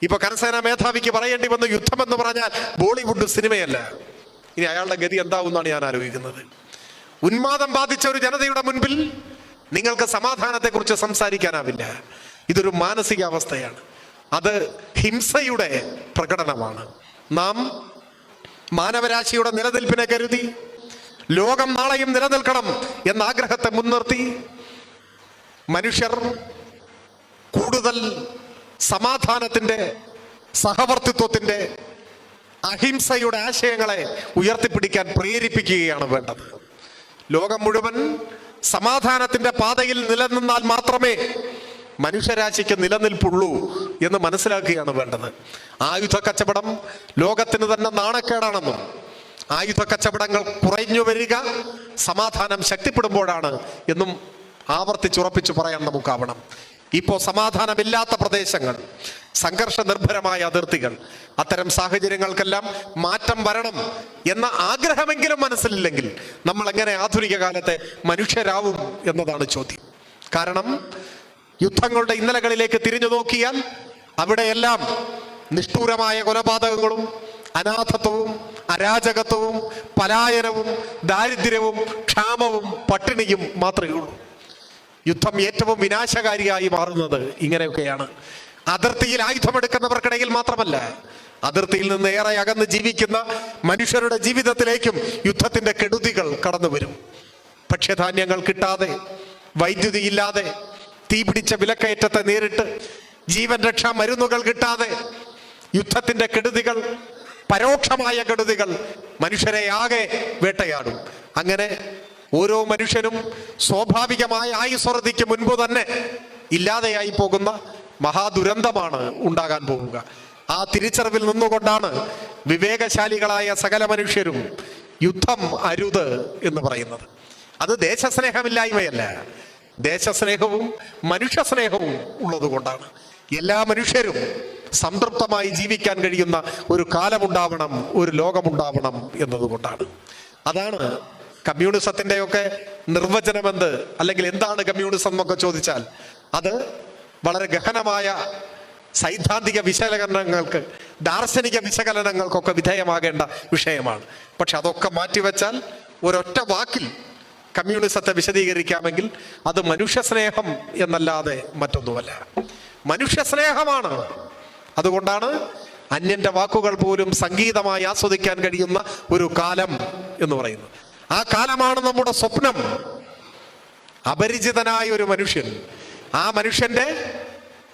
ഇപ്പൊ കരസേനാ മേധാവിക്ക് പറയേണ്ടി വന്ന യുദ്ധം എന്ന് പറഞ്ഞാൽ ബോളിവുഡ് സിനിമയല്ല. ഇനി അയാളുടെ ഗതി എന്താവുമെന്നാണ് ഞാൻ ആലോചിക്കുന്നത്. ഉന്മാദം ബാധിച്ച ഒരു ജനതയുടെ മുൻപിൽ നിങ്ങൾക്ക് സമാധാനത്തെക്കുറിച്ച് സംസാരിക്കാനാവില്ല. ഇതൊരു മാനസികാവസ്ഥയാണ്, അത് ഹിംസയുടെ പ്രകടനമാണ്. നാം മാനവരാശിയുടെ നിലനിൽപ്പിനെ കരുതി ലോകം നാളെയും നിലനിൽക്കണം എന്ന ആഗ്രഹത്തെ മുൻനിർത്തി മനുഷ്യർ കൂടുതൽ സമാധാനത്തിന്റെ, സഹവർത്തിത്വത്തിന്റെ, അഹിംസയുടെ ആശയങ്ങളെ ഉയർത്തിപ്പിടിക്കാൻ പ്രേരിപ്പിക്കുകയാണ് വേണ്ടത്. ലോകം മുഴുവൻ സമാധാനത്തിന്റെ പാതയിൽ നിലനിന്നാൽ മാത്രമേ മനുഷ്യരാശിക്ക് നിലനിൽപ്പുള്ളൂ എന്ന് മനസ്സിലാക്കുകയാണ് വേണ്ടത്. ആയുധ കച്ചവടം ലോകത്തിന് തന്നെ നാണക്കേടാണെന്നും ആയുധ കച്ചവടങ്ങൾ കുറഞ്ഞു വരിക സമാധാനം ശക്തിപ്പെടുമ്പോഴാണ് എന്നും ആവർത്തിച്ചുറപ്പിച്ചു പറയാൻ നമുക്കാവണം. ഇപ്പോൾ സമാധാനമില്ലാത്ത പ്രദേശങ്ങൾ, സംഘർഷ നിർഭരമായ അതിർത്തികൾ, അത്തരം സാഹചര്യങ്ങൾക്കെല്ലാം മാറ്റം വരണം എന്ന ആഗ്രഹമെങ്കിലും മനസ്സിലില്ലെങ്കിൽ നമ്മൾ എങ്ങനെ ആധുനിക കാലത്തെ മനുഷ്യരാവും എന്നതാണ് ചോദ്യം. കാരണം യുദ്ധങ്ങളുടെ ഇന്നലകളിലേക്ക് തിരിഞ്ഞു നോക്കിയാൽ അവിടെയെല്ലാം നിഷ്ഠൂരമായ കൊലപാതകങ്ങളും അനാഥത്വവും അരാജകത്വവും പലായനവും ദാരിദ്ര്യവും ക്ഷാമവും പട്ടിണിയും മാത്രമേ ഉള്ളൂ. യുദ്ധം ഏറ്റവും വിനാശകാരിയായി മാറുന്നത് ഇങ്ങനെയൊക്കെയാണ്. അതിർത്തിയിൽ ആയുധമെടുക്കുന്നവർക്കിടയിൽ മാത്രമല്ല, അതിർത്തിയിൽ നിന്ന് ഏറെ അകന്ന് ജീവിക്കുന്ന മനുഷ്യരുടെ ജീവിതത്തിലേക്കും യുദ്ധത്തിന്റെ കെടുതികൾ കടന്നു വരും. ഭക്ഷ്യധാന്യങ്ങൾ കിട്ടാതെ, വൈദ്യുതി ഇല്ലാതെ, തീപിടിച്ച വിലക്കയറ്റത്തെ നേരിട്ട്, ജീവൻ രക്ഷാ മരുന്നുകൾ കിട്ടാതെ യുദ്ധത്തിന്റെ കെടുതികൾ, പരോക്ഷമായ കെടുതികൾ മനുഷ്യരെ ആകെ വേട്ടയാടും. അങ്ങനെ ഓരോ മനുഷ്യനും സ്വാഭാവികമായ ആയുസ്വറതിക്ക് മുൻപ് തന്നെ ഇല്ലാതെയായി പോകുന്ന മഹാദുരന്തമാണ് ഉണ്ടാകാൻ പോവുക. ആ തിരിച്ചറിവിൽ നിന്നുകൊണ്ടാണ് വിവേകശാലികളായ സകല മനുഷ്യരും യുദ്ധം അരുത് എന്ന് പറയുന്നത്. അത് ദേശസ്നേഹമില്ലായ്മയല്ല, ദേശസ്നേഹവും മനുഷ്യസ്നേഹവും ഉള്ളത് കൊണ്ടാണ്. എല്ലാ മനുഷ്യരും സംതൃപ്തമായി ജീവിക്കാൻ കഴിയുന്ന ഒരു കാലമുണ്ടാവണം, ഒരു ലോകമുണ്ടാവണം എന്നതുകൊണ്ടാണ്. അതാണ് കമ്മ്യൂണിസത്തിൻ്റെയൊക്കെ നിർവചനമെന്ത്, അല്ലെങ്കിൽ എന്താണ് കമ്മ്യൂണിസം എന്നൊക്കെ ചോദിച്ചാൽ അത് വളരെ ഗഹനമായ സൈദ്ധാന്തിക വിശകലനങ്ങൾക്ക്, ദാർശനിക വിശകലനങ്ങൾക്കൊക്കെ വിധേയമാകേണ്ട വിഷയമാണ്. പക്ഷെ അതൊക്കെ മാറ്റിവെച്ചാൽ ഒരൊറ്റ വാക്കിൽ കമ്മ്യൂണിസത്തെ വിശദീകരിക്കാമെങ്കിൽ അത് മനുഷ്യസ്നേഹം എന്നല്ലാതെ മറ്റൊന്നുമല്ല. മനുഷ്യസ്നേഹമാണ്. അതുകൊണ്ടാണ് അന്യന്റെ വാക്കുകൾ പോലും സംഗീതമായി ആസ്വദിക്കാൻ കഴിയുന്ന ഒരു കാലം എന്ന് പറയുന്നത്. ആ കാലമാണ് നമ്മുടെ സ്വപ്നം. അപരിചിതനായ ഒരു മനുഷ്യൻ, ആ മനുഷ്യന്റെ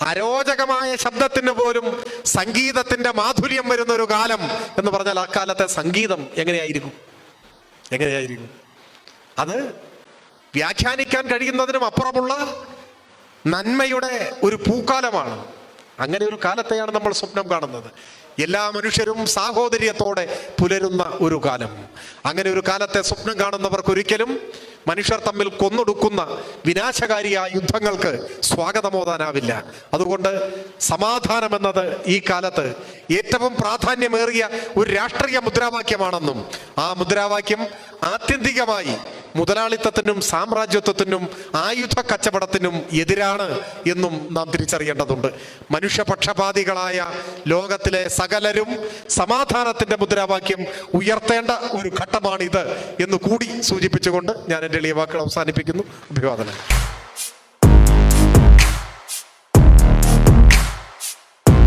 അരോചകമായ ശബ്ദത്തിന് പോലും സംഗീതത്തിന്റെ മാധുര്യം വരുന്ന ഒരു കാലം എന്ന് പറഞ്ഞാൽ ആ കാലത്തെ സംഗീതം എങ്ങനെയായിരിക്കും? അത് വ്യാഖ്യാനിക്കാൻ കഴിയുന്നതിനും അപ്പുറമുള്ള നന്മയുടെ ഒരു പൂക്കാലമാണ്. അങ്ങനെ ഒരു കാലത്തെയാണ് നമ്മൾ സ്വപ്നം കാണുന്നത്. എല്ലാ മനുഷ്യരും സാഹോദര്യത്തോടെ പുലരുന്ന ഒരു കാലം. അങ്ങനെ ഒരു കാലത്തെ സ്വപ്നം കാണുന്നവർക്ക് ഒരിക്കലും മനുഷ്യർ തമ്മിൽ കൊന്നൊടുക്കുന്ന വിനാശകാരിയായ യുദ്ധങ്ങൾക്ക് സ്വാഗതമോതാനാവില്ല. അതുകൊണ്ട് സമാധാനം എന്നത് ഈ കാലത്ത് ഏറ്റവും പ്രാധാന്യമേറിയ ഒരു രാഷ്ട്രീയ മുദ്രാവാക്യമാണെന്നും ആ മുദ്രാവാക്യം ആത്യന്തികമായി മുതലാളിത്തത്തിനും സാമ്രാജ്യത്വത്തിനും ആയുധ കച്ചവടത്തിനും എതിരാണ് എന്നും നാം തിരിച്ചറിയേണ്ടതുണ്ട്. മനുഷ്യപക്ഷപാതികളായ ലോകത്തിലെ സകലരും സമാധാനത്തിന്റെ മുദ്രാവാക്യം ഉയർത്തേണ്ട ഒരു ഘട്ടമാണിത് എന്ന് കൂടി സൂചിപ്പിച്ചുകൊണ്ട് ഞാൻ എൻ്റെ എളിയ വാക്കുകൾ അവസാനിപ്പിക്കുന്നു. അഭിവാദനം.